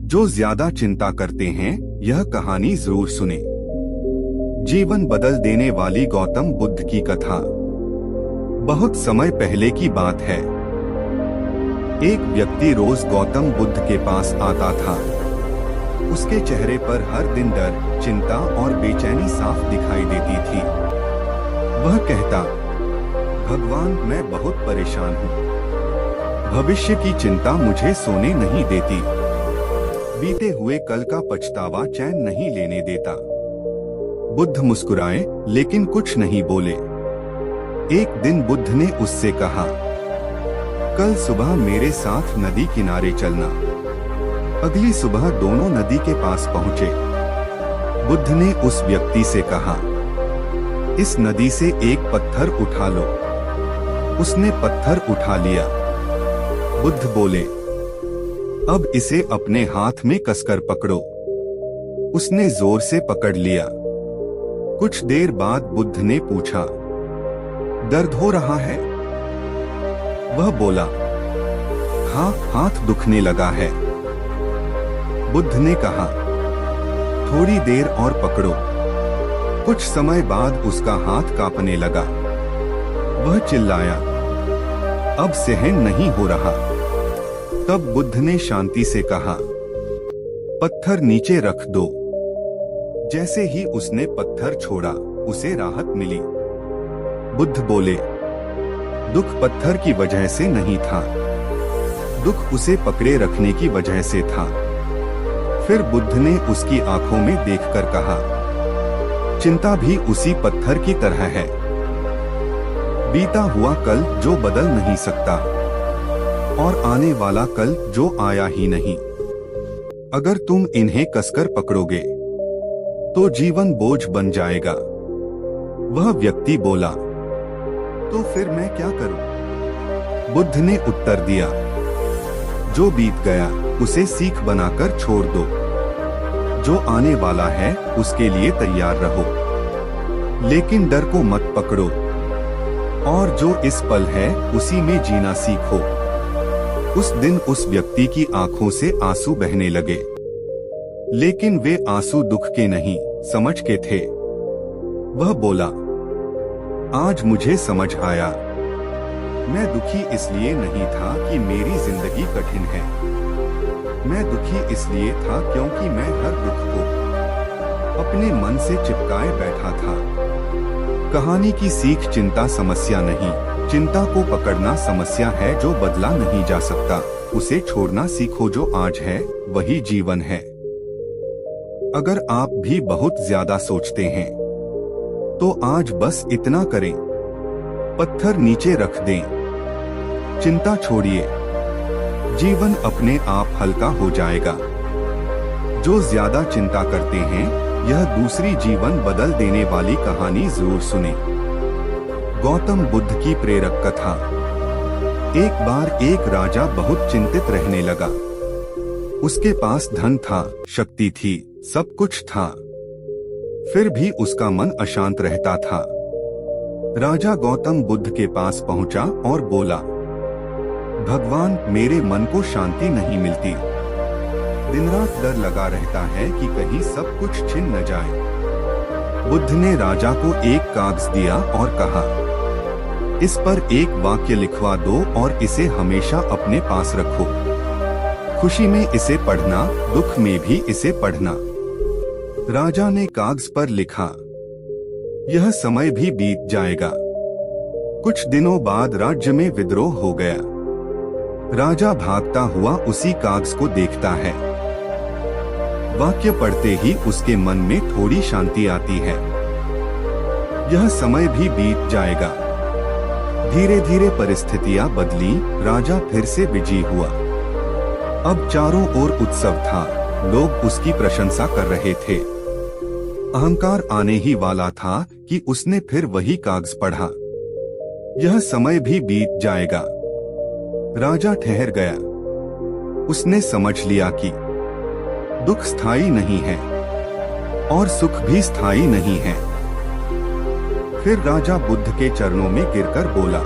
जो ज्यादा चिंता करते हैं यह कहानी जरूर सुने। जीवन बदल देने वाली गौतम बुद्ध की कथा। बहुत समय पहले की बात है। एक व्यक्ति रोज गौतम बुद्ध के पास आता था। उसके चेहरे पर हर दिन डर, चिंता और बेचैनी साफ दिखाई देती थी। वह कहता, भगवान, मैं बहुत परेशान हूँ। भविष्य की चिंता मुझे सोने नहीं देती। बीते हुए कल का पछतावा चैन नहीं लेने देता। बुद्ध मुस्कुराए लेकिन कुछ नहीं बोले। एक दिन बुद्ध ने उससे कहा, कल सुबह मेरे साथ नदी किनारे चलना। अगली सुबह दोनों नदी के पास पहुंचे। बुद्ध ने उस व्यक्ति से कहा, इस नदी से एक पत्थर उठा लो। उसने पत्थर उठा लिया। बुद्ध बोले, अब इसे अपने हाथ में कसकर पकड़ो। उसने जोर से पकड़ लिया। कुछ देर बाद बुद्ध ने पूछा, दर्द हो रहा है? वह बोला, हाँ, हाथ दुखने लगा है। बुद्ध ने कहा, थोड़ी देर और पकड़ो। कुछ समय बाद उसका हाथ कांपने लगा। वह चिल्लाया, अब सहन नहीं हो रहा। तब बुद्ध ने शांति से कहा, पत्थर नीचे रख दो। जैसे ही उसने पत्थर छोड़ा, उसे राहत मिली। बुद्ध बोले, दुख पत्थर की वजह से नहीं था, दुख उसे पकड़े रखने की वजह से था। फिर बुद्ध ने उसकी आंखों में देखकर कहा, चिंता भी उसी पत्थर की तरह है। बीता हुआ कल जो बदल नहीं सकता, और आने वाला कल जो आया ही नहीं। अगर तुम इन्हें कसकर पकड़ोगे तो जीवन बोझ बन जाएगा। वह व्यक्ति बोला, तो फिर मैं क्या करूं? बुद्ध ने उत्तर दिया, जो बीत गया उसे सीख बनाकर छोड़ दो। जो आने वाला है उसके लिए तैयार रहो, लेकिन डर को मत पकड़ो। और जो इस पल है उसी में जीना सीखो। उस दिन उस व्यक्ति की आंखों से आंसू बहने लगे, लेकिन वे आंसू दुख के नहीं, समझ के थे। वह बोला, आज मुझे समझ आया। मैं दुखी इसलिए नहीं था कि मेरी जिंदगी कठिन है। मैं दुखी इसलिए था क्योंकि मैं हर दुख को अपने मन से चिपकाए बैठा था। कहानी की सीख, चिंता समस्या नहीं, चिंता को पकड़ना समस्या है जो बदला नहीं जा सकता। उसे छोड़ना सीखो। जो आज है वही जीवन है। अगर आप भी बहुत ज्यादा सोचते हैं तो आज बस इतना करें, पत्थर नीचे रख दें, चिंता छोड़िए। जीवन अपने आप हल्का हो जाएगा। जो ज्यादा चिंता करते हैं, यह दूसरी जीवन बदल देने वाली कहानी जरूर सुने। गौतम बुद्ध की प्रेरक कथा। एक बार एक राजा बहुत चिंतित रहने लगा। उसके पास धन था, शक्ति थी, सब कुछ था, फिर भी उसका मन अशांत रहता था। राजा गौतम बुद्ध के पास पहुंचा और बोला, भगवान, मेरे मन को शांति नहीं मिलती। दिन रात डर लगा रहता है कि कहीं सब कुछ छिन न जाए। बुद्ध ने राजा को एक कागज दिया और कहा, इस पर एक वाक्य लिखवा दो और इसे हमेशा अपने पास रखो। खुशी में इसे पढ़ना, दुख में भी इसे पढ़ना। राजा ने कागज पर लिखा, यह समय भी बीत जाएगा। कुछ दिनों बाद राज्य में विद्रोह हो गया। राजा भागता हुआ उसी कागज को देखता है। वाक्य पढ़ते ही उसके मन में थोड़ी शांति आती है। यह समय भी बीत जाएगा। धीरे धीरे परिस्थितियां बदली। राजा फिर से विजयी हुआ। अब चारों ओर उत्सव था। लोग उसकी प्रशंसा कर रहे थे। अहंकार आने ही वाला था कि उसने फिर वही कागज पढ़ा। यह समय भी बीत जाएगा। राजा ठहर गया। उसने समझ लिया कि दुख स्थायी नहीं है और सुख भी स्थायी नहीं है। फिर राजा बुद्ध के चरणों में गिरकर बोला,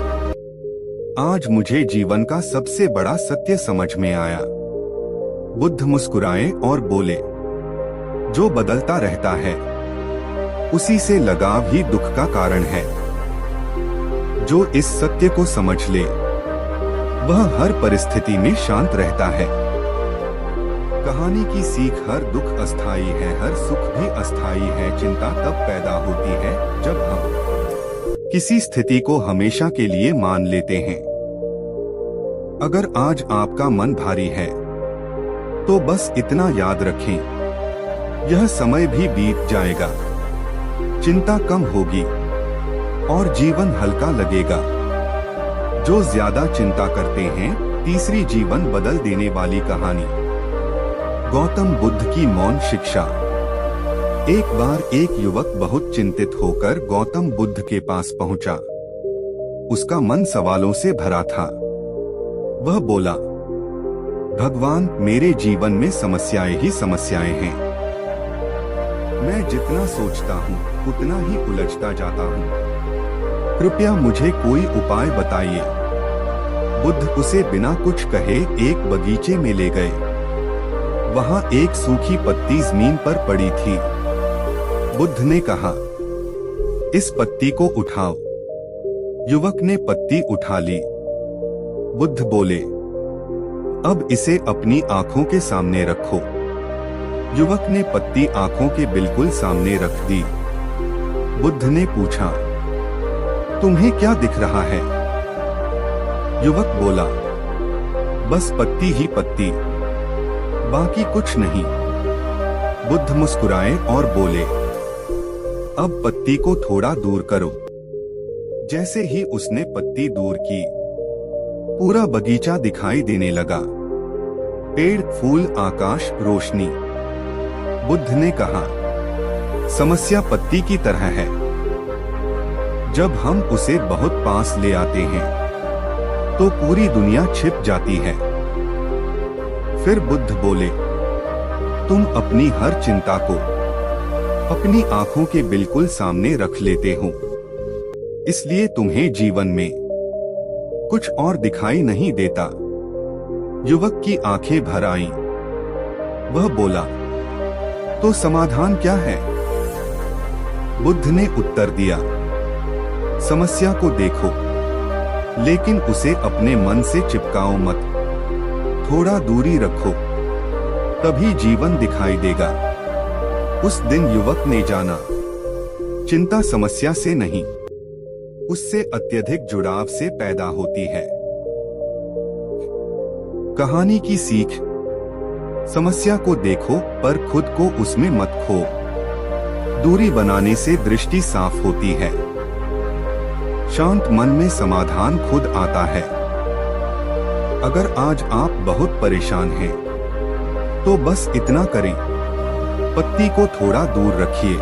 आज मुझे जीवन का सबसे बड़ा सत्य समझ में आया। बुद्ध मुस्कुराए और बोले, जो बदलता रहता है उसी से लगाव ही दुख का कारण है। जो इस सत्य को समझ ले वह हर परिस्थिति में शांत रहता है। कहानी की सीख, हर दुख अस्थायी है, हर सुख भी अस्थायी है। चिंता तब पैदा होती है जब हम किसी स्थिति को हमेशा के लिए मान लेते हैं। अगर आज आपका मन भारी है तो बस इतना याद रखें, यह समय भी बीत जाएगा, चिंता कम होगी और जीवन हल्का लगेगा। जो ज्यादा चिंता करते हैं, तीसरी जीवन बदल देने वाली कहानी। गौतम बुद्ध की मौन शिक्षा। एक बार एक युवक बहुत चिंतित होकर गौतम बुद्ध के पास पहुंचा। उसका मन सवालों से भरा था। वह बोला, भगवान, मेरे जीवन में समस्याएं ही समस्याएं हैं। मैं जितना सोचता हूँ उतना ही उलझता जाता हूँ। कृपया मुझे कोई उपाय बताइए। बुद्ध उसे बिना कुछ कहे एक बगीचे में ले गए। वहां एक सूखी पत्ती जमीन पर पड़ी थी। बुद्ध ने कहा, इस पत्ती को उठाओ। युवक ने पत्ती उठा ली। बुद्ध बोले, अब इसे अपनी आंखों के सामने रखो। युवक ने पत्ती आंखों के बिल्कुल सामने रख दी। बुद्ध ने पूछा, तुम्हें क्या दिख रहा है? युवक बोला, बस पत्ती ही पत्ती, बाकी कुछ नहीं। बुद्ध मुस्कुराए और बोले, अब पत्ती को थोड़ा दूर करो। जैसे ही उसने पत्ती दूर की, पूरा बगीचा दिखाई देने लगा। पेड़, फूल, आकाश, रोशनी। बुद्ध ने कहा, समस्या पत्ती की तरह है। जब हम उसे बहुत पास ले आते हैं तो पूरी दुनिया छिप जाती है। फिर बुद्ध बोले, तुम अपनी हर चिंता को अपनी आंखों के बिल्कुल सामने रख लेते हो, इसलिए तुम्हें जीवन में कुछ और दिखाई नहीं देता। युवक की आंखें भर आईं। वह बोला, तो समाधान क्या है? बुद्ध ने उत्तर दिया, समस्या को देखो, लेकिन उसे अपने मन से चिपकाओ मत। थोड़ा दूरी रखो, तभी जीवन दिखाई देगा। उस दिन युवक ने जाना, चिंता समस्या से नहीं, उससे अत्यधिक जुड़ाव से पैदा होती है। कहानी की सीख, समस्या को देखो पर खुद को उसमें मत खो। दूरी बनाने से दृष्टि साफ होती है। शांत मन में समाधान खुद आता है। अगर आज आप बहुत परेशान हैं, तो बस इतना करें, पत्ती को थोड़ा दूर रखिए,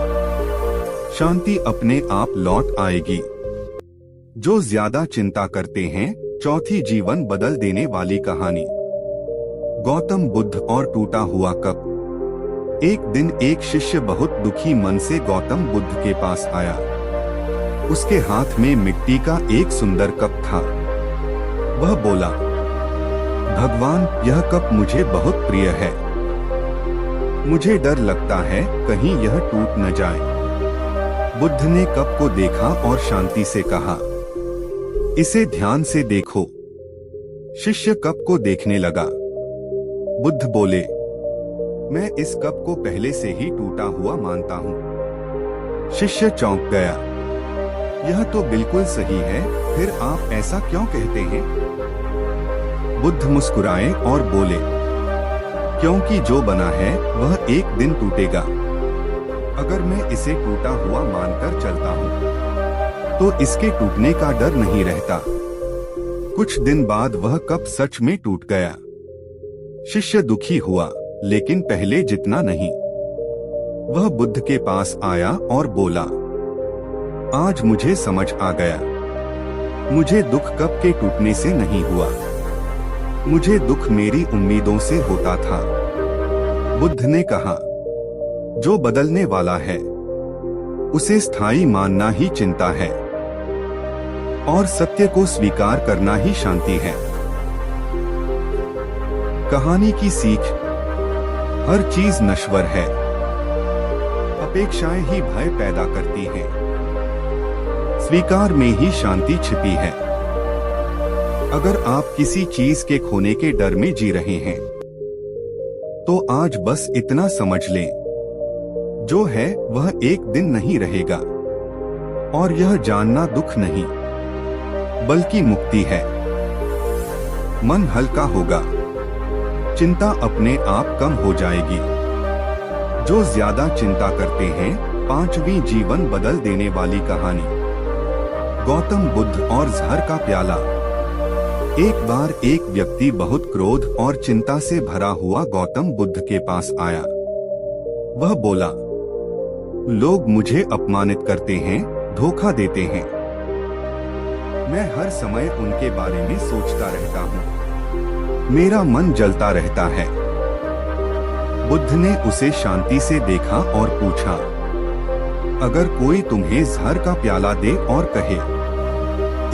शांति अपने आप लौट आएगी। जो ज्यादा चिंता करते हैं, चौथी जीवन बदल देने वाली कहानी। गौतम बुद्ध और टूटा हुआ कप। एक दिन एक शिष्य बहुत दुखी मन से गौतम बुद्ध के पास आया। उसके हाथ में मिट्टी का एक सुंदर कप था। वह बोला, भगवान, यह कप मुझे बहुत प्रिय है। मुझे डर लगता है कहीं यह टूट न जाए। बुद्ध ने कप को देखा और शांति से कहा, इसे ध्यान से देखो। शिष्य कप को देखने लगा। बुद्ध बोले, मैं इस कप को पहले से ही टूटा हुआ मानता हूँ। शिष्य चौंक गया। यह तो बिल्कुल सही है, फिर आप ऐसा क्यों कहते हैं? बुद्ध मुस्कुराए और बोले, क्योंकि जो बना है वह एक दिन टूटेगा। अगर मैं इसे टूटा हुआ मानकर चलता हूँ तो इसके टूटने का डर नहीं रहता। कुछ दिन बाद वह कप सच में टूट गया। शिष्य दुखी हुआ, लेकिन पहले जितना नहीं। वह बुद्ध के पास आया और बोला, आज मुझे समझ आ गया। मुझे दुख कप के टूटने से नहीं हुआ, मुझे दुख मेरी उम्मीदों से होता था। बुद्ध ने कहा, जो बदलने वाला है उसे स्थायी मानना ही चिंता है, और सत्य को स्वीकार करना ही शांति है। कहानी की सीख, हर चीज नश्वर है। अपेक्षाएं ही भय पैदा करती हैं। स्वीकार में ही शांति छिपी है। अगर आप किसी चीज के खोने के डर में जी रहे हैं, तो आज बस इतना समझ लें, जो है वह एक दिन नहीं रहेगा। और यह जानना दुख नहीं, बल्कि मुक्ति है। मन हल्का होगा, चिंता अपने आप कम हो जाएगी। जो ज्यादा चिंता करते हैं। 5वीं जीवन बदल देने वाली कहानी। गौतम बुद्ध और जहर का प्याला। एक बार एक व्यक्ति बहुत क्रोध और चिंता से भरा हुआ गौतम बुद्ध के पास आया। वह बोला, लोग मुझे अपमानित करते हैं, धोखा देते हैं। मैं हर समय उनके बारे में सोचता रहता हूँ। मेरा मन जलता रहता है। बुद्ध ने उसे शांति से देखा और पूछा, अगर कोई तुम्हें जहर का प्याला दे और कहे,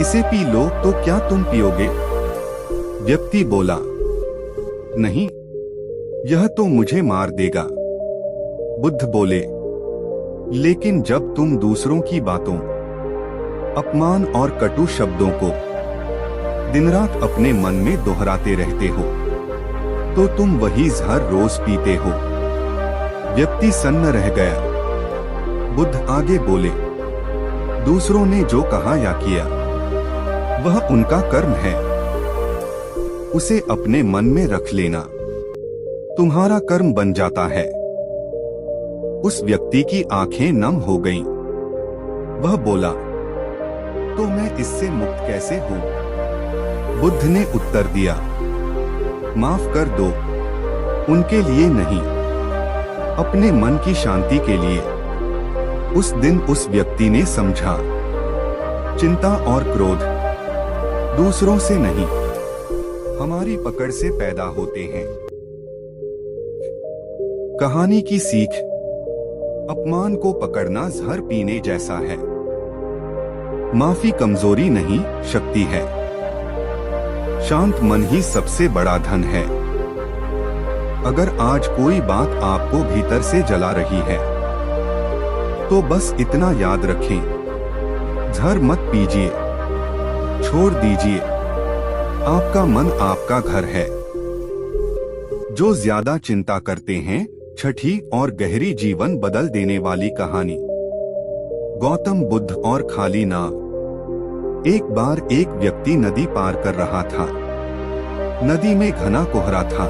इसे पी लो, तो क्या तुम पियोगे? व्यक्ति बोला, नहीं, यह तो मुझे मार देगा। बुद्ध बोले, लेकिन जब तुम दूसरों की बातों, अपमान और कटु शब्दों को दिन रात अपने मन में दोहराते रहते हो, तो तुम वही जहर रोज पीते हो। व्यक्ति सन्न रह गया। बुद्ध आगे बोले, दूसरों ने जो कहा या किया, वह उनका कर्म है। उसे अपने मन में रख लेना, तुम्हारा कर्म बन जाता है। उस व्यक्ति की आंखें नम हो गईं। वह बोला, तो मैं इससे मुक्त कैसे हूं? बुद्ध ने उत्तर दिया, माफ कर दो, उनके लिए नहीं, अपने मन की शांति के लिए। उस दिन उस व्यक्ति ने समझा, चिंता और क्रोध दूसरों से नहीं, हमारी पकड़ से पैदा होते हैं। कहानी की सीख। अपमान को पकड़ना जहर पीने जैसा है। माफी कमजोरी नहीं, शक्ति है। शांत मन ही सबसे बड़ा धन है। अगर आज कोई बात आपको भीतर से जला रही है, तो बस इतना याद रखें, जहर मत पीजिए, छोड़ दीजिए। आपका मन आपका घर है। जो ज्यादा चिंता करते हैं। 6ठी और गहरी जीवन बदल देने वाली कहानी। गौतम बुद्ध और खाली नाव। एक बार एक व्यक्ति नदी पार कर रहा था। नदी में घना कोहरा था।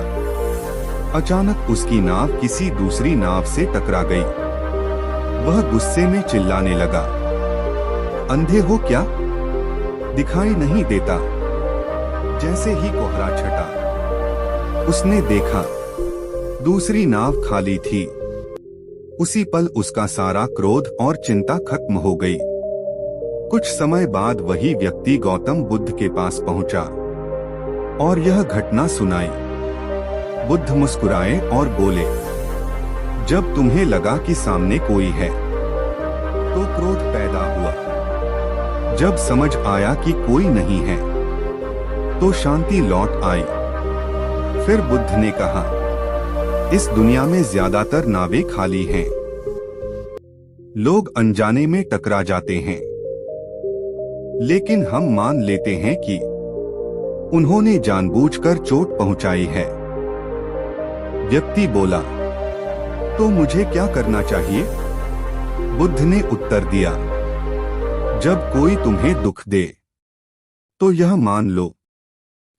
अचानक उसकी नाव किसी दूसरी नाव से टकरा गई। वह गुस्से में चिल्लाने लगा, अंधे हो क्या? दिखाई नहीं देता? जैसे ही कोहरा छटा, उसने देखा दूसरी नाव खाली थी। उसी पल उसका सारा क्रोध और चिंता खत्म हो गई। कुछ समय बाद वही व्यक्ति गौतम बुद्ध के पास पहुंचा और यह घटना सुनाई। बुद्ध मुस्कुराए और बोले, जब तुम्हें लगा कि सामने कोई है, तो क्रोध पैदा हुआ। जब समझ आया कि कोई नहीं है, तो शांति लौट आई। फिर बुद्ध ने कहा, इस दुनिया में ज्यादातर नावें खाली हैं। लोग अनजाने में टकरा जाते हैं, लेकिन हम मान लेते हैं कि उन्होंने जानबूझकर चोट पहुंचाई है। व्यक्ति बोला, तो मुझे क्या करना चाहिए? बुद्ध ने उत्तर दिया, जब कोई तुम्हें दुख दे, तो यह मान लो,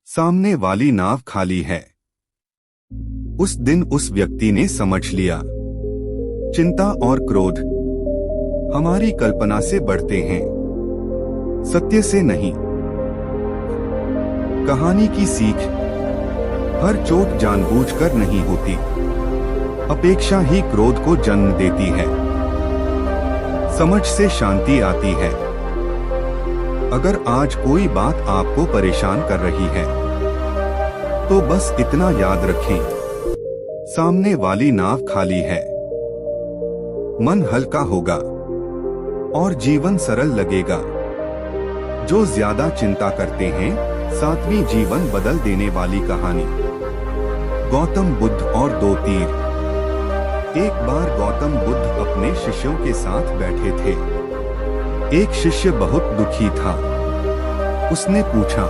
सामने वाली नाव खाली है। उस दिन उस व्यक्ति ने समझ लिया, चिंता और क्रोध हमारी कल्पना से बढ़ते हैं, सत्य से नहीं। कहानी की सीख। हर चोट जानबूझकर नहीं होती। अपेक्षा ही क्रोध को जन्म देती है। समझ से शांति आती है। अगर आज कोई बात आपको परेशान कर रही है, तो बस इतना याद रखें, सामने वाली नाव खाली है। मन हल्का होगा और जीवन सरल लगेगा। जो ज्यादा चिंता करते हैं। 7वीं जीवन बदल देने वाली कहानी। गौतम बुद्ध और 2 तीर। एक बार गौतम बुद्ध अपने शिष्यों के साथ बैठे थे। एक शिष्य बहुत दुखी था। उसने पूछा,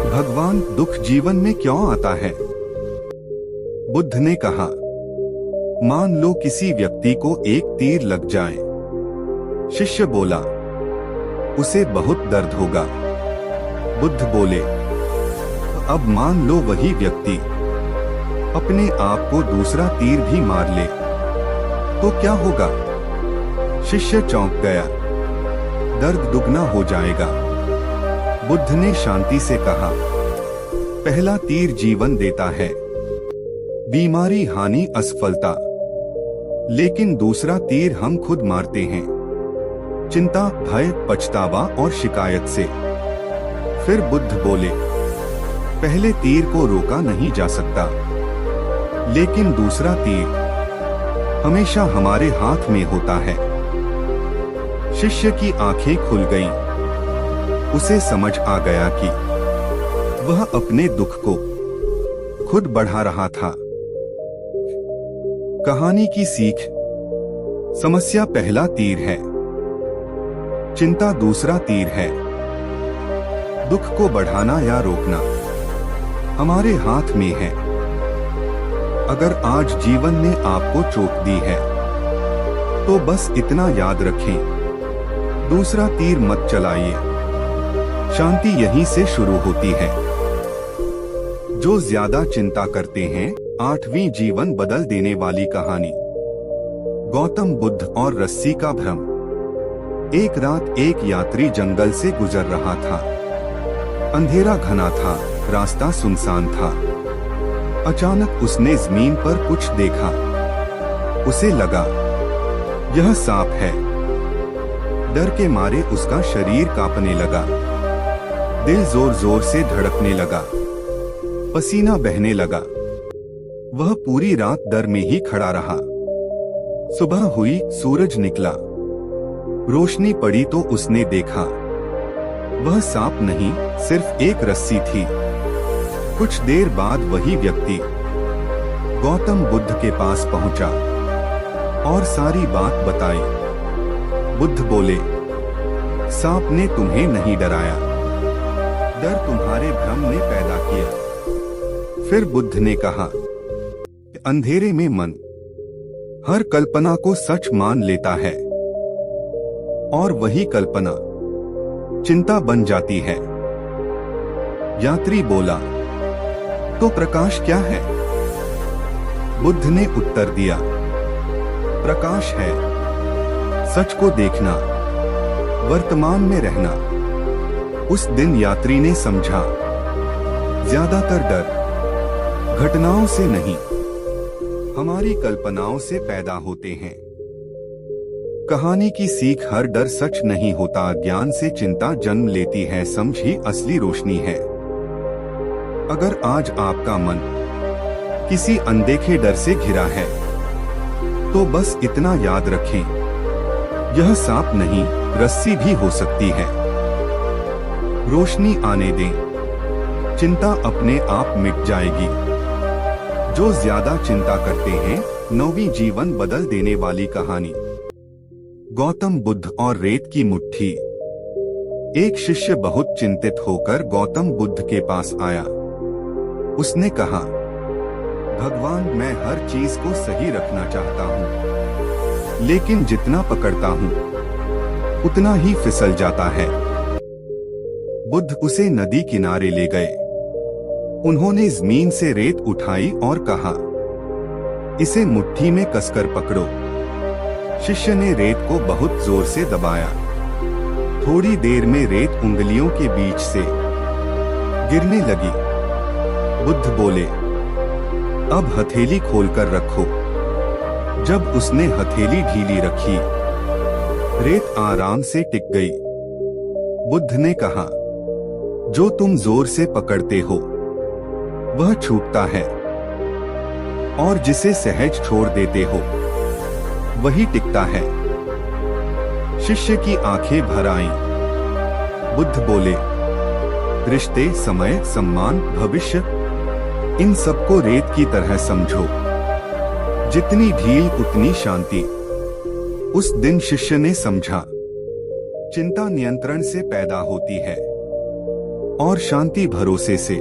भगवान, दुख जीवन में क्यों आता है? बुद्ध ने कहा, मान लो किसी व्यक्ति को एक तीर लग जाए। शिष्य बोला, उसे बहुत दर्द होगा। बुद्ध बोले, अब मान लो वही व्यक्ति अपने आप को दूसरा तीर भी मार ले, तो क्या होगा? शिष्य चौंक गया, दर्द दुगना हो जाएगा। बुद्ध ने शांति से कहा, पहला तीर जीवन देता है, बीमारी, हानि, असफलता, लेकिन दूसरा तीर हम खुद मारते हैं, चिंता, भय, पछतावा और शिकायत से। फिर बुद्ध बोले, पहले तीर को रोका नहीं जा सकता, लेकिन दूसरा तीर हमेशा हमारे हाथ में होता है। शिष्य की आंखें खुल गईं। उसे समझ आ गया कि वह अपने दुख को खुद बढ़ा रहा था। कहानी की सीख: समस्या पहला तीर है, चिंता दूसरा तीर है। दुख को बढ़ाना या रोकना हमारे हाथ में है। अगर आज जीवन ने आपको चोट दी है, तो बस इतना याद रखें, दूसरा तीर मत चलाइए। शांति यहीं से शुरू होती है। जो ज्यादा चिंता करते हैं। 8वीं जीवन बदल देने वाली कहानी। गौतम बुद्ध और रस्सी का भ्रम। एक रात एक यात्री जंगल से गुजर रहा था। अंधेरा घना था, रास्ता सुनसान था। अचानक उसने जमीन पर कुछ देखा। उसे लगा यह सांप है। डर के मारे उसका शरीर कांपने लगा। दिल जोर जोर से धड़कने लगा। पसीना बहने लगा। वह पूरी रात डर में ही खड़ा रहा। सुबह हुई, सूरज निकला। रोशनी पड़ी तो उसने देखा वह सांप नहीं, सिर्फ एक रस्सी थी। कुछ देर बाद वही व्यक्ति गौतम बुद्ध के पास पहुंचा और सारी बात बताई। बुद्ध बोले, सांप ने तुम्हें नहीं डराया, डर तुम्हारे भ्रम ने पैदा किया। फिर बुद्ध ने कहा, अंधेरे में मन हर कल्पना को सच मान लेता है और वही कल्पना चिंता बन जाती है। यात्री बोला, तो प्रकाश क्या है? बुद्ध ने उत्तर दिया, प्रकाश है सच को देखना, वर्तमान में रहना। उस दिन यात्री ने समझा, ज्यादातर डर घटनाओं से नहीं, हमारी कल्पनाओं से पैदा होते हैं। कहानी की सीख: हर डर सच नहीं होता, ज्ञान से चिंता जन्म लेती है, समझ ही असली रोशनी है। अगर आज आपका मन किसी अनदेखे डर से घिरा है, तो बस इतना याद रखें, यह सांप नहीं, रस्सी भी हो सकती है। रोशनी आने दें, चिंता अपने आप मिट जाएगी। जो ज्यादा चिंता करते हैं। 9वीं जीवन बदल देने वाली कहानी। गौतम बुद्ध और रेत की मुट्ठी। एक शिष्य बहुत चिंतित होकर गौतम बुद्ध के पास आया। उसने कहा, भगवान, मैं हर चीज को सही रखना चाहता हूँ, लेकिन जितना पकड़ता हूँ उतना ही फिसल जाता है। बुद्ध उसे नदी किनारे ले गए। उन्होंने जमीन से रेत उठाई और कहा, इसे मुट्ठी में कसकर पकड़ो। शिष्य ने रेत को बहुत जोर से दबाया। थोड़ी देर में रेत उंगलियों के बीच से गिरने लगी। बुद्ध बोले, अब हथेली खोलकर रखो। जब उसने हथेली ढीली रखी, रेत आराम से टिक गई। बुद्ध ने कहा, जो तुम जोर से पकड़ते हो वह छूटता है, और जिसे सहज छोड़ देते हो वही टिकता है। शिष्य की आंखें भर आईं। बुद्ध बोले, रिश्ते, समय, सम्मान, भविष्य, इन सबको रेत की तरह समझो। जितनी ढील उतनी शांति। उस दिन शिष्य ने समझा, चिंता नियंत्रण से पैदा होती है और शांति भरोसे से।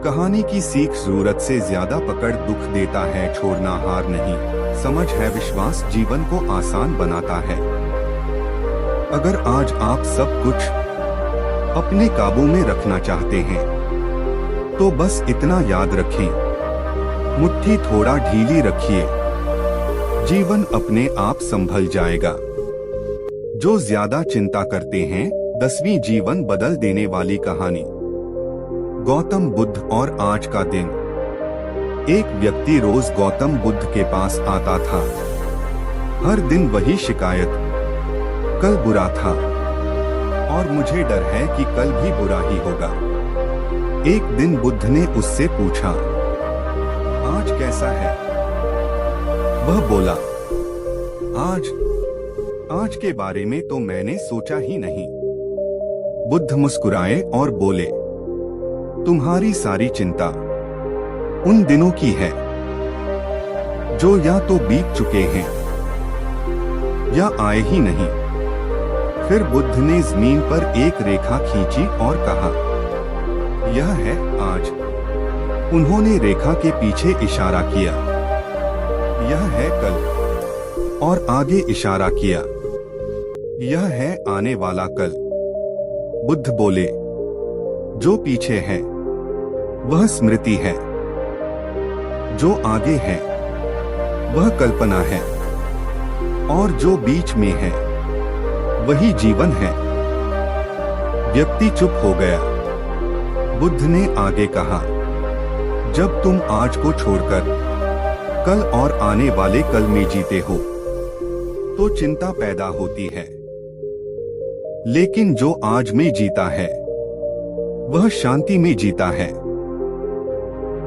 कहानी की सीख जरूरत से ज्यादा पकड़ दुख देता है, छोड़ना हार नहीं, समझ है विश्वास जीवन को आसान बनाता है। अगर आज आप सब कुछ अपने काबू में रखना चाहते हैं तो बस इतना याद रखें, मुट्ठी थोड़ा ढीली रखिए, जीवन अपने आप संभल जाएगा। जो ज्यादा चिंता करते हैं, 10वीं जीवन बदल देने वाली कहानी। गौतम बुद्ध और आज का दिन। एक व्यक्ति रोज गौतम बुद्ध के पास आता था। हर दिन वही शिकायत, कल बुरा था और मुझे डर है कि कल भी बुरा ही होगा। एक दिन बुद्ध ने उससे पूछा, आज कैसा है? वह बोला, आज के बारे में तो मैंने सोचा ही नहीं। बुद्ध मुस्कुराए और बोले, तुम्हारी सारी चिंता उन दिनों की है जो या तो बीत चुके हैं या आए ही नहीं। फिर बुद्ध ने जमीन पर एक रेखा खींची और कहा, यह है आज। उन्होंने रेखा के पीछे इशारा किया, यह है कल, और आगे इशारा किया, यह है आने वाला कल। बुद्ध बोले, जो पीछे है वह स्मृति है, जो आगे है वह कल्पना है, और जो बीच में है वही जीवन है। व्यक्ति चुप हो गया। बुद्ध ने आगे कहा, जब तुम आज को छोड़कर कल और आने वाले कल में जीते हो तो चिंता पैदा होती है, लेकिन जो आज में जीता है वह शांति में जीता है।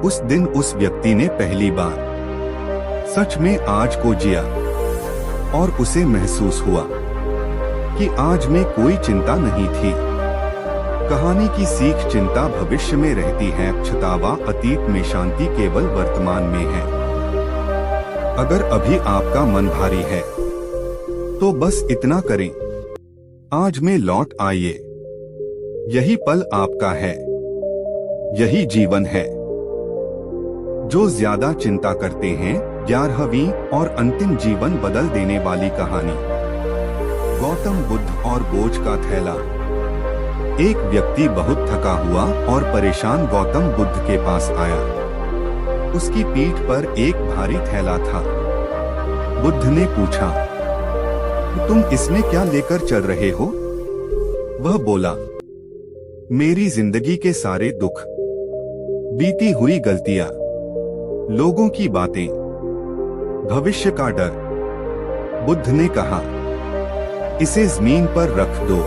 उस दिन उस व्यक्ति ने पहली बार सच में आज को जिया और उसे महसूस हुआ कि आज में कोई चिंता नहीं थी। कहानी की सीख, चिंता भविष्य में रहती है, पछतावा अतीत में, शांति केवल वर्तमान में है। अगर अभी आपका मन भारी है तो बस इतना करें, आज में लौट आइए। यही पल आपका है, यही जीवन है। जो ज्यादा चिंता करते हैं। 11वीं और अंतिम जीवन बदल देने वाली कहानी। गौतम बुद्ध और बोझ का थैला। एक व्यक्ति बहुत थका हुआ और परेशान गौतम बुद्ध के पास आया। उसकी पीठ पर एक भारी थैला था। बुद्ध ने पूछा, तुम इसमें क्या लेकर चल रहे हो? वह बोला, मेरी जिंदगी के सारे दुख, बीती हुई गलतियां, लोगों की बातें, भविष्य का डर। बुद्ध ने कहा, इसे जमीन पर रख दो।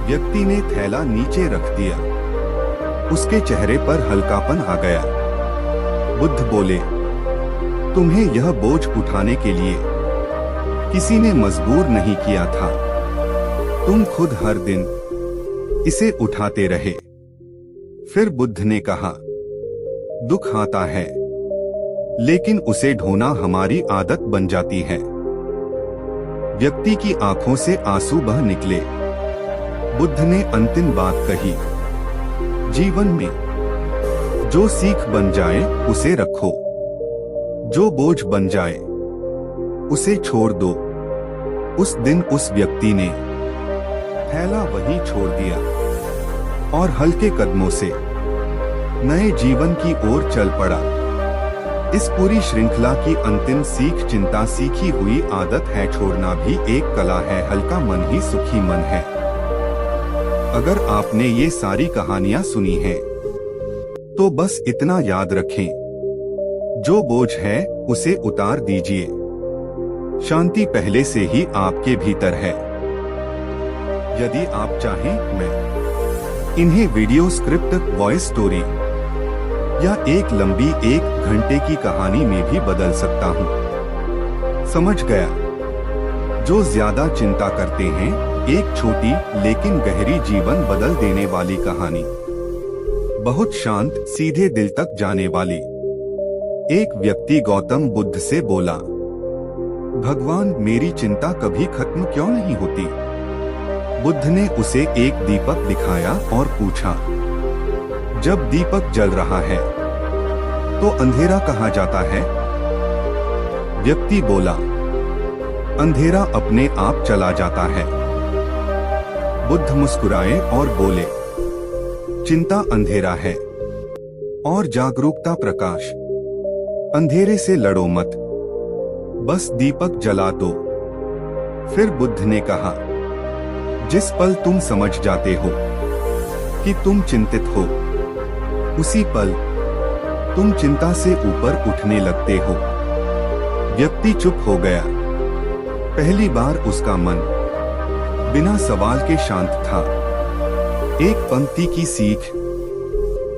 व्यक्ति ने थैला नीचे रख दिया। उसके चेहरे पर हल्कापन आ गया। बुद्ध बोले, तुम्हें यह बोझ उठाने के लिए किसी ने मजबूर नहीं किया था, तुम खुद हर दिन इसे उठाते रहे। फिर बुद्ध ने कहा, दुख आता है, लेकिन उसे ढोना हमारी आदत बन जाती है। व्यक्ति की आंखों से आंसू बह निकले। बुद्ध ने अंतिम बात कही, जीवन में जो सीख बन जाए उसे रखो, जो बोझ बन जाए उसे छोड़ दो। उस दिन उस व्यक्ति ने थैला वहीं छोड़ दिया और हल्के कदमों से नए जीवन की ओर चल पड़ा। इस पूरी श्रृंखला की अंतिम सीख, चिंता सीखी हुई आदत है, छोड़ना भी एक कला है, हल्का मन ही सुखी मन है। अगर आपने ये सारी कहानियां सुनी हैं, तो बस इतना याद रखें, जो बोझ है उसे उतार दीजिए। शांति पहले से ही आपके भीतर है। यदि आप चाहें, मैं इन्हें वीडियो स्क्रिप्ट, वॉइस स्टोरी या एक लंबी 1 घंटे की कहानी में भी बदल सकता हूँ। समझ गया? जो ज्यादा चिंता करते हैं, एक छोटी लेकिन गहरी जीवन बदल देने वाली कहानी। बहुत शांत, सीधे दिल तक जाने वाली। एक व्यक्ति गौतम बुद्ध से बोला, भगवान, मेरी चिंता कभी खत्म क्यों नहीं होती? बुद्ध ने उसे एक दीपक दिखाया और पूछा, जब दीपक जल रहा है तो अंधेरा कहाँ जाता है? व्यक्ति बोला, अंधेरा अपने आप चला जाता है। बुद्ध मुस्कुराए और बोले, चिंता अंधेरा है और जागरूकता प्रकाश। अंधेरे से लड़ो मत, बस दीपक जला दो। फिर बुद्ध ने कहा, जिस पल तुम समझ जाते हो कि तुम चिंतित हो, उसी पल तुम चिंता से ऊपर उठने लगते हो। व्यक्ति चुप हो गया। पहली बार उसका मन बिना सवाल के शांत था। एक पंक्ति की सीख,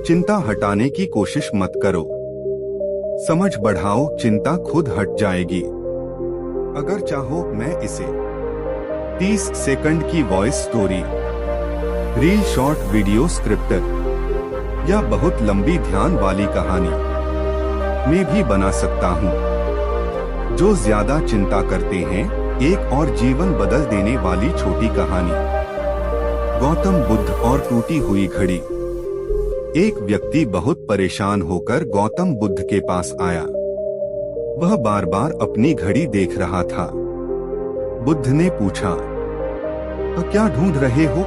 चिंता हटाने की कोशिश मत करो, समझ बढ़ाओ, चिंता खुद हट जाएगी। अगर चाहो मैं इसे 30 सेकंड की voice story, reel, short video, scripted या बहुत लंबी ध्यान वाली कहानी में भी बना सकता हूँ। जो ज्यादा चिंता करते हैं, एक और जीवन बदल देने वाली छोटी कहानी। गौतम बुद्ध और टूटी हुई घड़ी। एक व्यक्ति बहुत परेशान होकर गौतम बुद्ध के पास आया। वह बार बार अपनी घड़ी देख रहा था। बुद्ध ने पूछा, तो क्या ढूंढ रहे हो?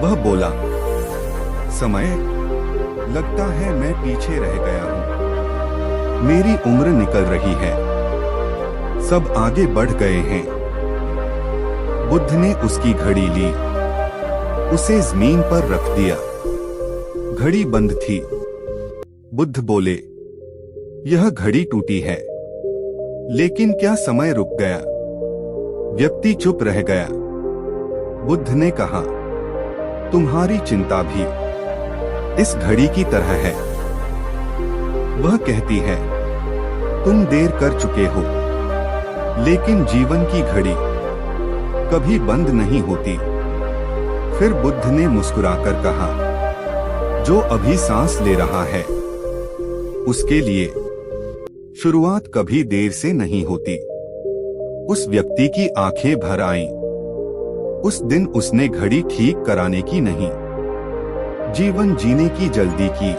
वह बोला, समय। लगता है मैं पीछे रह गया हूँ। मेरी उम्र निकल रही है, सब आगे बढ़ गए हैं। बुद्ध ने उसकी घड़ी ली, उसे जमीन पर रख दिया। घड़ी बंद थी। बुद्ध बोले, यह घड़ी टूटी है, लेकिन क्या समय रुक गया? व्यक्ति चुप रह गया। बुद्ध ने कहा, तुम्हारी चिंता भी इस घड़ी की तरह है। वह कहती है, तुम देर कर चुके हो, लेकिन जीवन की घड़ी कभी बंद नहीं होती। फिर बुद्ध ने मुस्कुराकर कहा, जो अभी सांस ले रहा है, उसके लिए शुरुआत कभी देर से नहीं होती। उस व्यक्ति की आंखें भर आईं। उस दिन उसने घड़ी ठीक कराने की नहीं, जीवन जीने की जल्दी की।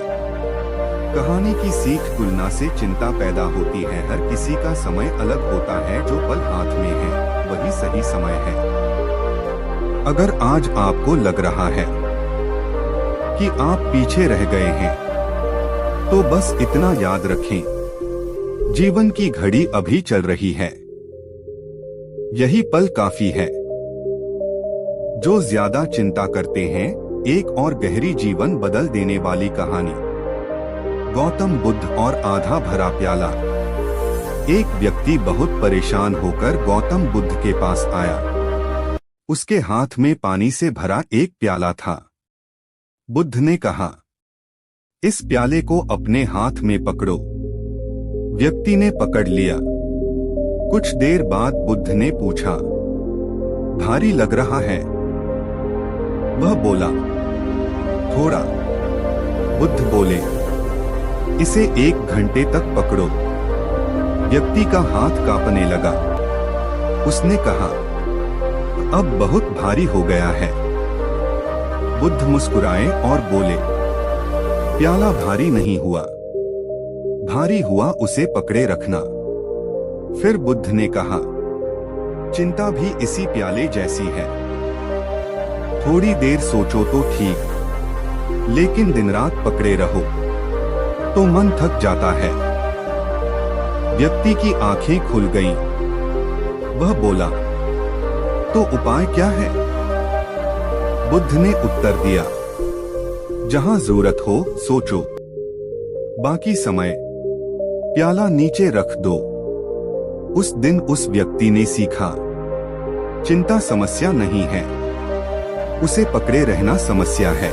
कहानी की सीख, तुलना से चिंता पैदा होती है। हर किसी का समय अलग होता है। जो पल हाथ में है, वही सही समय है। अगर आज आपको लग रहा है कि आप पीछे रह गए हैं, तो बस इतना याद रखें, जीवन की घड़ी अभी चल रही है। यही पल काफी है। जो ज्यादा चिंता करते हैं, एक और गहरी जीवन बदल देने वाली कहानी। गौतम बुद्ध और आधा भरा प्याला। एक व्यक्ति बहुत परेशान होकर गौतम बुद्ध के पास आया। उसके हाथ में पानी से भरा एक प्याला था। बुद्ध ने कहा, इस प्याले को अपने हाथ में पकड़ो। व्यक्ति ने पकड़ लिया। कुछ देर बाद बुद्ध ने पूछा, भारी लग रहा है? वह बोला, थोड़ा। बुद्ध बोले, इसे 1 घंटे तक पकड़ो। व्यक्ति का हाथ कांपने लगा। उसने कहा, अब बहुत भारी हो गया है। बुद्ध मुस्कुराए और बोले, प्याला भारी नहीं हुआ, भारी हुआ उसे पकड़े रखना। फिर बुद्ध ने कहा, चिंता भी इसी प्याले जैसी है। थोड़ी देर सोचो तो ठीक, लेकिन दिन रात पकड़े रहो तो मन थक जाता है। व्यक्ति की आंखें खुल गईं। वह बोला, तो उपाय क्या है? बुद्ध ने उत्तर दिया, जहां जरूरत हो सोचो, बाकी समय प्याला नीचे रख दो। उस दिन उस व्यक्ति ने सीखा, चिंता समस्या नहीं है, उसे पकड़े रहना समस्या है।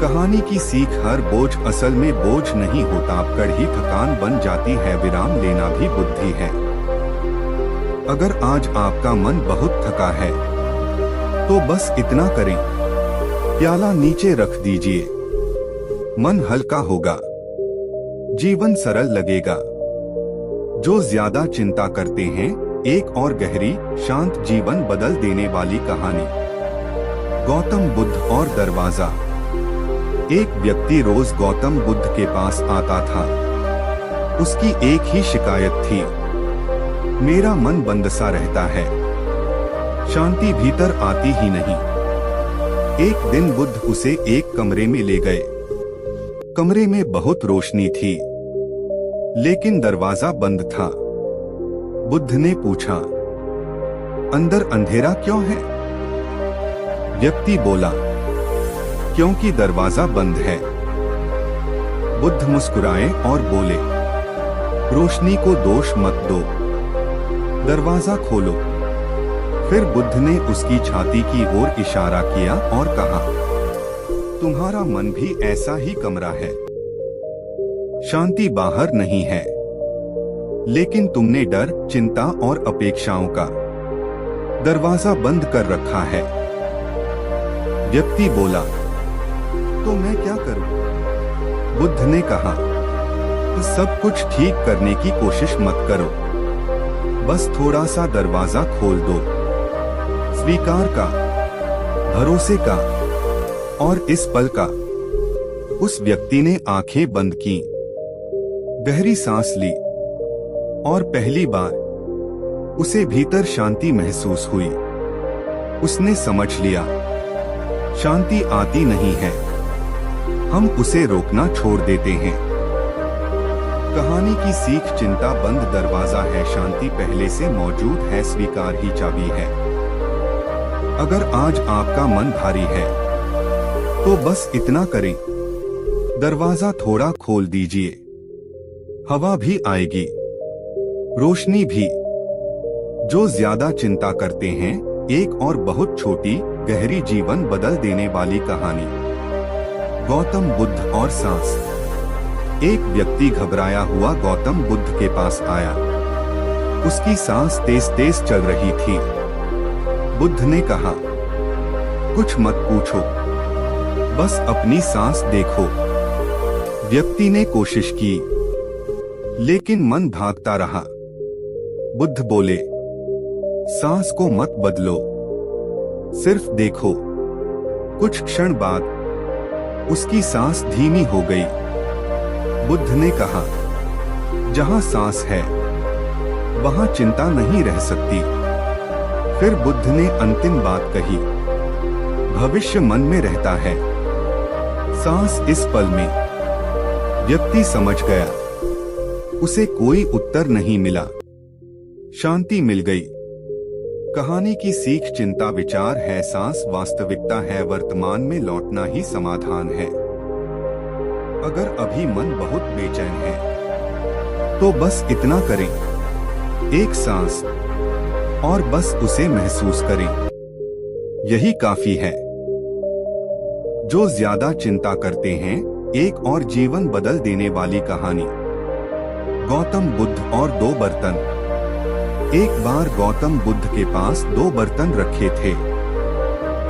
कहानी की सीख, हर बोझ असल में बोझ नहीं होता, अकड़ ही थकान बन जाती है। विराम लेना भी बुद्धि है। अगर आज आपका मन बहुत थका है, तो बस इतना करें, प्याला नीचे रख दीजिए, मन हल्का होगा। जीवन सरल लगेगा। जो ज्यादा चिंता करते हैं, एक और गहरी शांत जीवन बदल देने वाली कहानी। गौतम बुद्ध और दरवाजा। एक व्यक्ति रोज गौतम बुद्ध के पास आता था। उसकी एक ही शिकायत थी, मेरा मन बंद सा रहता है, शांति भीतर आती ही नहीं। एक दिन बुद्ध उसे एक कमरे में ले गए। कमरे में बहुत रोशनी थी, लेकिन दरवाजा बंद था। बुद्ध ने पूछा, अंदर अंधेरा क्यों है? व्यक्ति बोला, क्योंकि दरवाजा बंद है। बुद्ध मुस्कुराए और बोले, रोशनी को दोष मत दो, दरवाजा खोलो। फिर बुद्ध ने उसकी छाती की ओर इशारा किया और कहा, तुम्हारा मन भी ऐसा ही कमरा है। शांति बाहर नहीं है, लेकिन तुमने डर, चिंता और अपेक्षाओं का दरवाजा बंद कर रखा है। व्यक्ति बोला, तो मैं क्या करूं? बुद्ध ने कहा, सब कुछ ठीक करने की कोशिश मत करो, बस थोड़ा सा दरवाजा खोल दो। स्वीकार का, भरोसे का और इस पल का। उस व्यक्ति ने आंखें बंद की, गहरी सांस ली और पहली बार उसे भीतर शांति महसूस हुई। उसने समझ लिया, शांति आती नहीं है, हम उसे रोकना छोड़ देते हैं। कहानी की सीख, चिंता बंद दरवाजा है, शांति पहले से मौजूद है, स्वीकार ही चाबी है। अगर आज आपका मन भारी है, तो बस इतना करें, दरवाजा थोड़ा खोल दीजिए। हवा भी आएगी, रोशनी भी। जो ज्यादा चिंता करते हैं, एक और बहुत छोटी गहरी जीवन बदल देने वाली कहानी। गौतम बुद्ध और सांस। एक व्यक्ति घबराया हुआ गौतम बुद्ध के पास आया। उसकी सांस तेज तेज चल रही थी। बुद्ध ने कहा, कुछ मत पूछो, बस अपनी सांस देखो। व्यक्ति ने कोशिश की, लेकिन मन भागता रहा। बुद्ध बोले, सांस को मत बदलो, सिर्फ देखो। कुछ क्षण बाद उसकी सांस धीमी हो गई। बुद्ध ने कहा, जहां सांस है, वहां चिंता नहीं रह सकती। फिर बुद्ध ने अंतिम बात कही, भविष्य मन में रहता है, सांस इस पल में। व्यक्ति समझ गया। उसे कोई उत्तर नहीं मिला, शांति मिल गई। कहानी की सीख, चिंता विचार है, सांस वास्तविकता है, वर्तमान में लौटना ही समाधान है। अगर अभी मन बहुत बेचैन है, तो बस इतना करें, एक सांस, और बस उसे महसूस करें, यही काफी है। जो ज्यादा चिंता करते हैं, एक और जीवन बदल देने वाली कहानी। गौतम बुद्ध और दो बर्तन। एक बार गौतम बुद्ध के पास दो बर्तन रखे थे।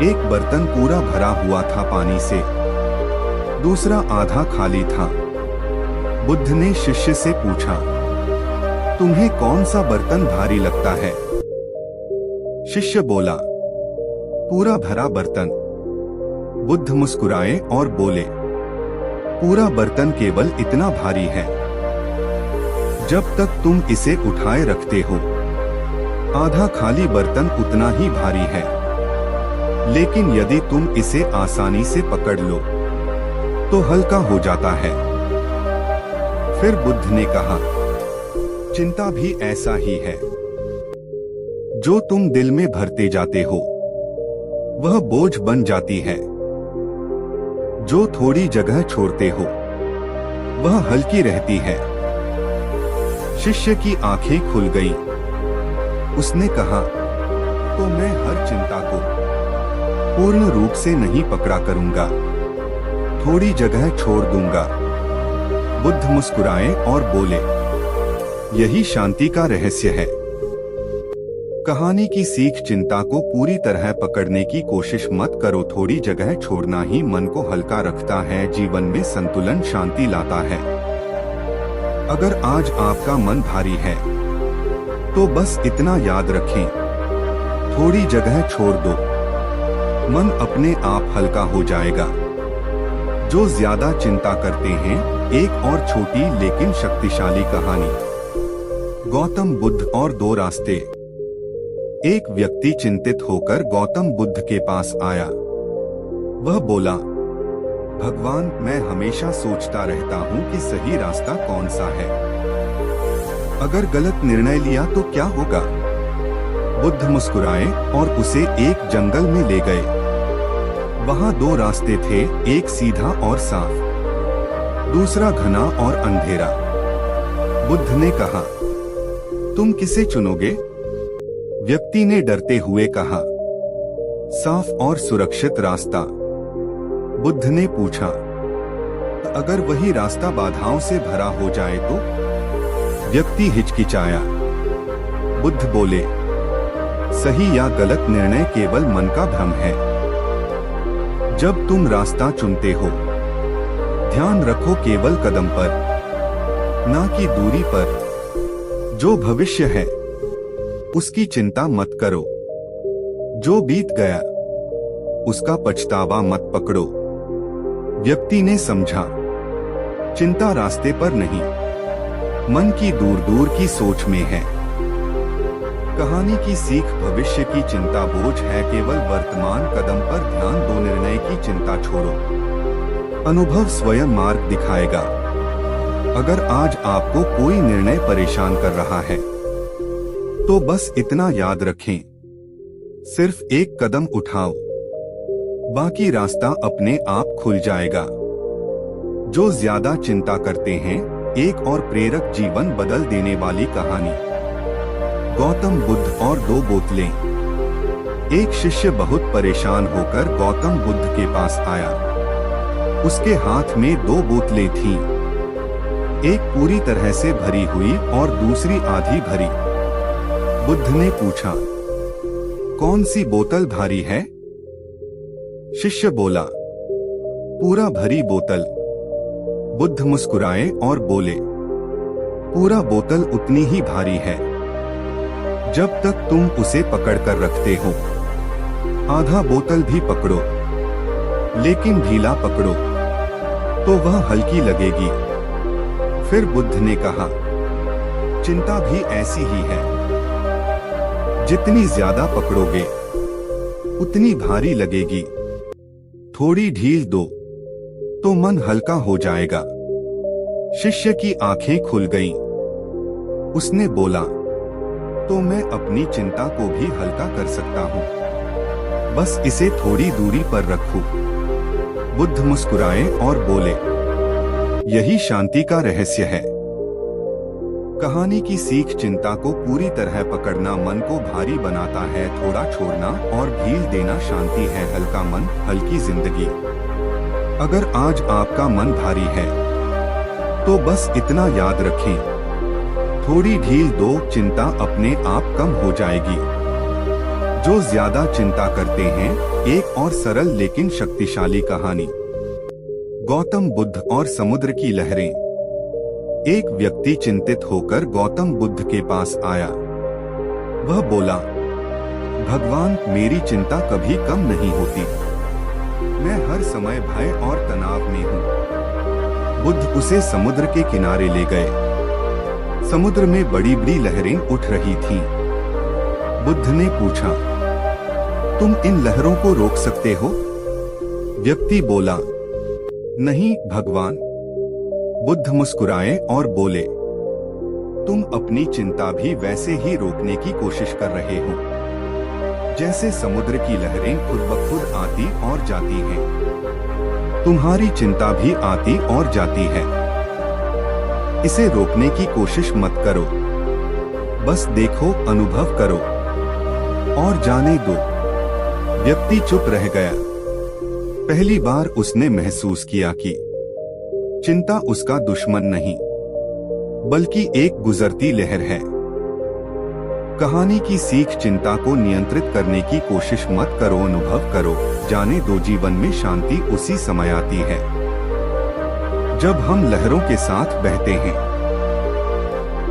एक बर्तन पूरा भरा हुआ था पानी से, दूसरा आधा खाली था। बुद्ध ने शिष्य से पूछा, तुम्हें कौन सा बर्तन भारी लगता है? शिष्य बोला, पूरा भरा बर्तन। बुद्ध मुस्कुराए और बोले, पूरा बर्तन केवल इतना भारी है जब तक तुम इसे उठाए रखते हो। आधा खाली बर्तन उतना ही भारी है, लेकिन यदि तुम इसे आसानी से पकड़ लो तो हल्का हो जाता है। फिर बुद्ध ने कहा, चिंता भी ऐसा ही है। जो तुम दिल में भरते जाते हो, वह बोझ बन जाती है। जो थोड़ी जगह छोड़ते हो, वह हल्की रहती है। शिष्य की आंखें खुल गईं। उसने कहा, तो मैं हर चिंता को पूर्ण रूप से नहीं पकड़ा करूंगा, थोड़ी जगह छोड़ दूंगा। बुद्ध मुस्कुराए और बोले, यही शांति का रहस्य है। कहानी की सीख, चिंता को पूरी तरह पकड़ने की कोशिश मत करो, थोड़ी जगह छोड़ना ही मन को हल्का रखता है, जीवन में संतुलन शांति लाता है। अगर आज आपका मन भारी है तो बस इतना याद रखें, थोड़ी जगह छोड़ दो, मन अपने आप हल्का हो जाएगा। जो ज्यादा चिंता करते हैं। एक और छोटी लेकिन शक्तिशाली कहानी। गौतम बुद्ध और दो रास्ते। एक व्यक्ति चिंतित होकर गौतम बुद्ध के पास आया। वह बोला, भगवान, मैं हमेशा सोचता रहता हूँ कि सही रास्ता कौन सा है। अगर गलत निर्णय लिया तो क्या होगा? बुद्ध मुस्कुराए और उसे एक जंगल में ले गए। वहाँ दो रास्ते थे, एक सीधा और साफ, दूसरा घना और अंधेरा। बुद्ध ने कहा, तुम किसे चुनोगे? व्यक्ति ने डरते हुए कहा, साफ और सुरक्षित रास्ता। बुद्ध ने पूछा, अगर वही रास्ता बाधाओं से भरा हो जाए तो? व्यक्ति हिचकिचाया। बुद्ध बोले, सही या गलत निर्णय केवल मन का भ्रम है। जब तुम रास्ता चुनते हो, ध्यान रखो केवल कदम पर, ना कि दूरी पर। जो भविष्य है उसकी चिंता मत करो, जो बीत गया उसका पछतावा मत पकड़ो। व्यक्ति ने समझा, चिंता रास्ते पर नहीं, मन की दूर दूर की सोच में है। कहानी की सीख, भविष्य की चिंता बोझ है, केवल वर्तमान कदम पर ध्यान दो, निर्णय की चिंता छोड़ो। अनुभव स्वयं मार्ग दिखाएगा। अगर आज आपको कोई निर्णय परेशान कर रहा है तो बस इतना याद रखें, सिर्फ एक कदम उठाओ, बाकी रास्ता अपने आप खुल जाएगा। जो ज्यादा चिंता करते हैं। एक और प्रेरक जीवन बदल देने वाली कहानी। गौतम बुद्ध और दो बोतलें। एक शिष्य बहुत परेशान होकर गौतम बुद्ध के पास आया। उसके हाथ में दो बोतलें थीं, एक पूरी तरह से भरी हुई और दूसरी आधी भरी। बुद्ध ने पूछा, कौन सी बोतल भारी है? शिष्य बोला, पूरा भरी बोतल। बुद्ध मुस्कुराए और बोले, पूरा बोतल उतनी ही भारी है जब तक तुम उसे पकड़कर रखते हो। आधा बोतल भी पकड़ो, लेकिन ढीला पकड़ो तो वह हल्की लगेगी। फिर बुद्ध ने कहा, चिंता भी ऐसी ही है, जितनी ज्यादा पकड़ोगे उतनी भारी लगेगी। थोड़ी ढील दो तो मन हल्का हो जाएगा। शिष्य की आंखें खुल गईं। उसने बोला, तो मैं अपनी चिंता को भी हल्का कर सकता हूँ, बस इसे थोड़ी दूरी पर रखूं। बुद्ध मुस्कुराए और बोले, यही शांति का रहस्य है। कहानी की सीख, चिंता को पूरी तरह पकड़ना मन को भारी बनाता है, थोड़ा छोड़ना और ढील देना शांति है। हल्का मन, हल्की जिंदगी। अगर आज आपका मन भारी है तो बस इतना याद रखें, थोड़ी ढील दो, चिंता अपने आप कम हो जाएगी। जो ज्यादा चिंता करते हैं। एक और सरल लेकिन शक्तिशाली कहानी। गौतम बुद्ध और समुद्र की लहरें। एक व्यक्ति चिंतित होकर गौतम बुद्ध के पास आया। वह बोला, भगवान, मेरी चिंता कभी कम नहीं होती, मैं हर समय भय और तनाव में हूँ। बुद्ध उसे समुद्र के किनारे ले गए। समुद्र में बड़ी बड़ी लहरें उठ रही थीं। बुद्ध ने पूछा, तुम इन लहरों को रोक सकते हो? व्यक्ति बोला, नहीं भगवान। बुद्ध मुस्कुराए और बोले, तुम अपनी चिंता भी वैसे ही रोकने की कोशिश कर रहे हो, जैसे समुद्र की लहरें खुद ब खुद आती और जाती हैं। तुम्हारी चिंता भी आती और जाती है। इसे रोकने की कोशिश मत करो, बस देखो, अनुभव करो और जाने दो। व्यक्ति चुप रह गया। पहली बार उसने महसूस किया कि चिंता उसका दुश्मन नहीं, बल्कि एक गुजरती लहर है। कहानी की सीख, चिंता को नियंत्रित करने की कोशिश मत करो, अनुभव करो, जाने दो। जीवन में शांति उसी समय आती है जब हम लहरों के साथ बहते हैं।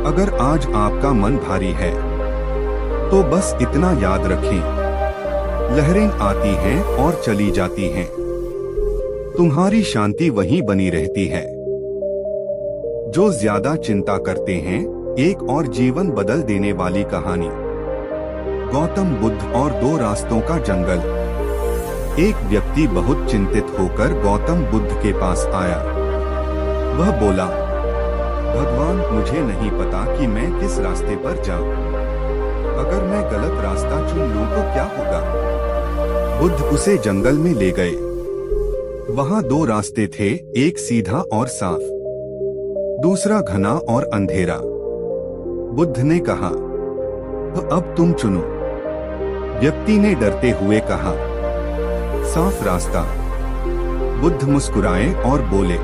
अगर आज आपका मन भारी है तो बस इतना याद रखें, लहरें आती हैं और चली जाती हैं, तुम्हारी शांति वहीं बनी रहती है। जो ज्यादा चिंता करते हैं, एक और जीवन बदल देने वाली कहानी। गौतम बुद्ध और 2 रास्तों का जंगल। एक व्यक्ति बहुत चिंतित होकर गौतम बुद्ध के पास आया। वह बोला, भगवान, मुझे नहीं पता कि मैं किस रास्ते पर जाऊं। अगर मैं गलत रास्ता चुन लूं तो क्या होगा? बुद्ध उसे जंगल में ले गए। वहां 2 रास्ते थे, एक सीधा और साफ, दूसरा घना और अंधेरा। बुद्ध ने कहा, तो अब तुम चुनो। व्यक्ति ने डरते हुए कहा, साफ रास्ता। बुद्ध मुस्कुराए और बोले,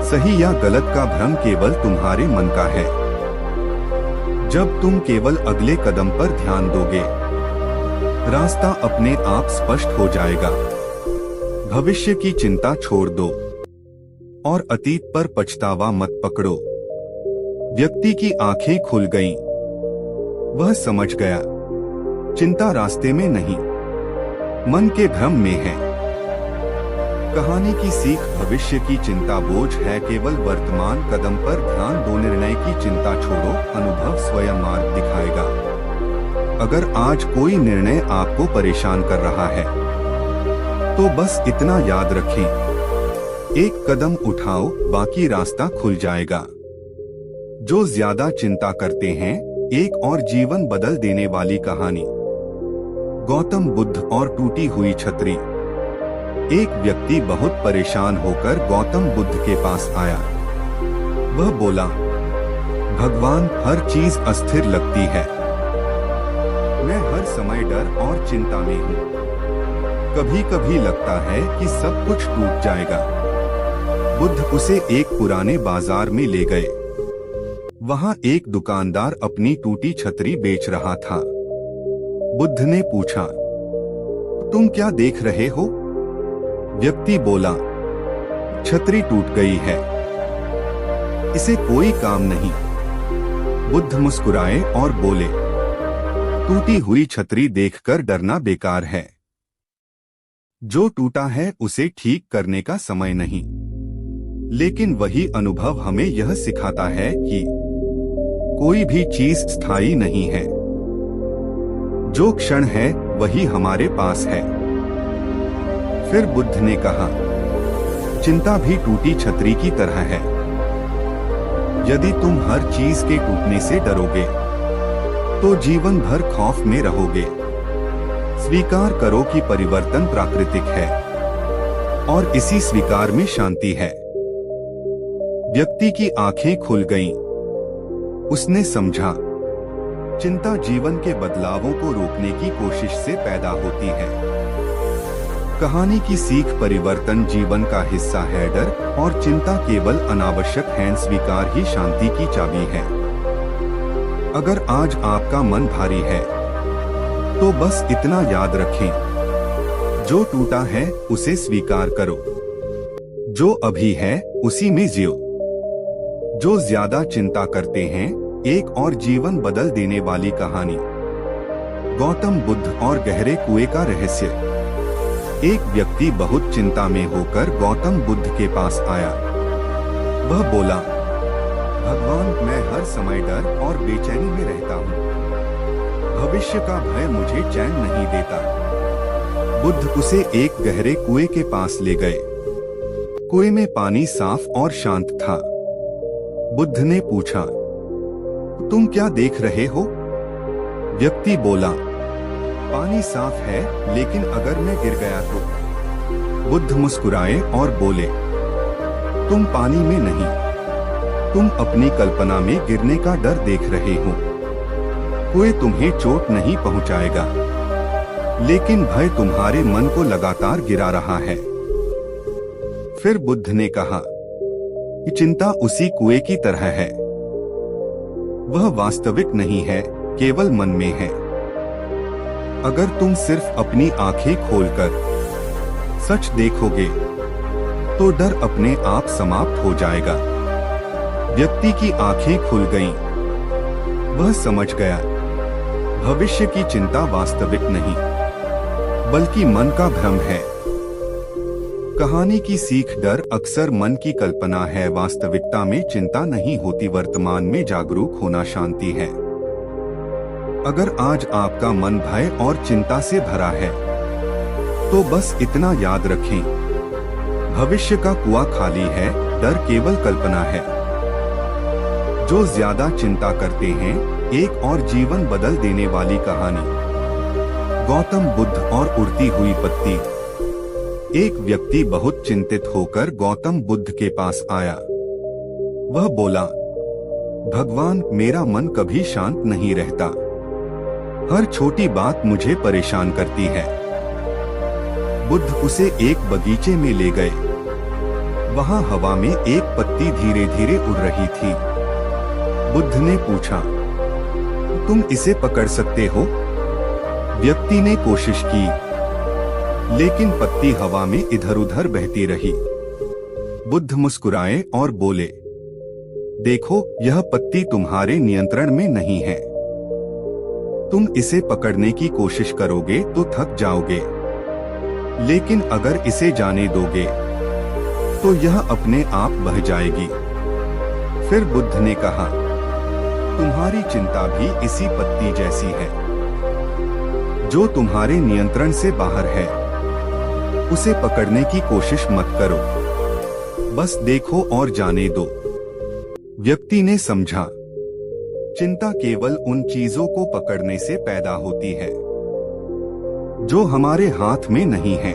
सही या गलत का भ्रम केवल तुम्हारे मन का है। जब तुम केवल अगले कदम पर ध्यान दोगे, रास्ता अपने आप स्पष्ट हो जाएगा। भविष्य की चिंता छोड़ दो और अतीत पर पछतावा मत पकड़ो। व्यक्ति की आंखें खुल गईं। वह समझ गया, चिंता रास्ते में नहीं, मन के भ्रम में है। कहानी की सीख, भविष्य की चिंता बोझ है, केवल वर्तमान कदम पर ध्यान दो। निर्णय की चिंता छोड़ो, अनुभव स्वयं मार्ग दिखाएगा। अगर आज कोई निर्णय आपको परेशान कर रहा है तो बस इतना याद रखें, एक कदम उठाओ, बाकी रास्ता खुल जाएगा। जो ज्यादा चिंता करते हैं, एक और जीवन बदल देने वाली कहानी। गौतम बुद्ध और टूटी हुई छतरी। एक व्यक्ति बहुत परेशान होकर गौतम बुद्ध के पास आया। वह बोला, भगवान, हर चीज अस्थिर लगती है। मैं हर समय डर और चिंता में हूँ। कभी कभी लगता है कि सब कुछ टूट जाएगा। बुद्ध उसे एक पुराने बाजार में ले गए। वहां एक दुकानदार अपनी टूटी छतरी बेच रहा था। बुद्ध ने पूछा, तुम क्या देख रहे हो? व्यक्ति बोला, छतरी टूट गई है, इसे कोई काम नहीं। बुद्ध मुस्कुराए और बोले, टूटी हुई छतरी देखकर डरना बेकार है। जो टूटा है उसे ठीक करने का समय नहीं। लेकिन वही अनुभव हमें यह सिखाता है कि कोई भी चीज स्थायी नहीं है। जो क्षण है वही हमारे पास है। फिर बुद्ध ने कहा, चिंता भी टूटी छतरी की तरह है। यदि तुम हर चीज के टूटने से डरोगे तो जीवन भर खौफ में रहोगे। स्वीकार करो कि परिवर्तन प्राकृतिक है और इसी स्वीकार में शांति है। व्यक्ति की आंखें खुल गईं। उसने समझा, चिंता जीवन के बदलावों को रोकने की कोशिश से पैदा होती है। कहानी की सीख, परिवर्तन जीवन का हिस्सा है। डर और चिंता केवल अनावश्यक हैं, स्वीकार ही शांति की चाबी है। अगर आज आपका मन भारी है तो बस इतना याद रखें, जो टूटा है उसे स्वीकार करो। जो अभी है उसी में जियो। जो ज्यादा चिंता करते हैं, एक और जीवन बदल देने वाली कहानी। गौतम बुद्ध और गहरे कुएं का रहस्य। एक व्यक्ति बहुत चिंता में होकर गौतम बुद्ध के पास आया। वह बोला, भगवान, मैं हर समय डर और बेचैनी में रहता हूँ। भविष्य का भय मुझे चैन नहीं देता। बुद्ध उसे एक गहरे कुएं के पास ले गए। कुएं में पानी साफ और शांत था। बुद्ध ने पूछा, तुम क्या देख रहे हो? व्यक्ति बोला, पानी साफ है, लेकिन अगर मैं गिर गया तो? बुद्ध मुस्कुराए और बोले, तुम पानी में नहीं, तुम अपनी कल्पना में गिरने का डर देख रहे हो। कोई तुम्हें चोट नहीं पहुंचाएगा, लेकिन भय तुम्हारे मन को लगातार गिरा रहा है। फिर बुद्ध ने कहा कि चिंता उसी कुएं की तरह है। वह वास्तविक नहीं है, केवल मन में है। अगर तुम सिर्फ अपनी आंखें खोलकर सच देखोगे तो डर अपने आप समाप्त हो जाएगा। व्यक्ति की आंखें खुल गईं। वह समझ गया, भविष्य की चिंता वास्तविक नहीं बल्कि मन का भ्रम है। कहानी की सीख: डर अक्सर मन की कल्पना है, वास्तविकता में चिंता नहीं होती। वर्तमान में जागरूक होना शांति है। अगर आज आपका मन भय और चिंता से भरा है तो बस इतना याद रखें, भविष्य का कुआं खाली है, डर केवल कल्पना है। जो ज्यादा चिंता करते हैं, एक और जीवन बदल देने वाली कहानी। गौतम बुद्ध और उड़ती हुई पत्ती। एक व्यक्ति बहुत चिंतित होकर गौतम बुद्ध के पास आया। वह बोला, भगवान, मेरा मन कभी शांत नहीं रहता, हर छोटी बात मुझे परेशान करती है। बुद्ध उसे एक बगीचे में ले गए। वहां हवा में एक पत्ती धीरे धीरे उड़ रही थी। बुद्ध ने पूछा, तुम इसे पकड़ सकते हो? व्यक्ति ने कोशिश की, लेकिन पत्ती हवा में इधर उधर बहती रही। बुद्ध मुस्कुराए और बोले, देखो, यह पत्ती तुम्हारे नियंत्रण में नहीं है। तुम इसे पकड़ने की कोशिश करोगे तो थक जाओगे, लेकिन अगर इसे जाने दोगे तो यह अपने आप बह जाएगी। फिर बुद्ध ने कहा, तुम्हारी चिंता भी इसी पत्ती जैसी है, जो तुम्हारे नियंत्रण से बाहर है। उसे पकड़ने की कोशिश मत करो, बस देखो और जाने दो। व्यक्ति ने समझा, चिंता केवल उन चीजों को पकड़ने से पैदा होती है जो हमारे हाथ में नहीं है।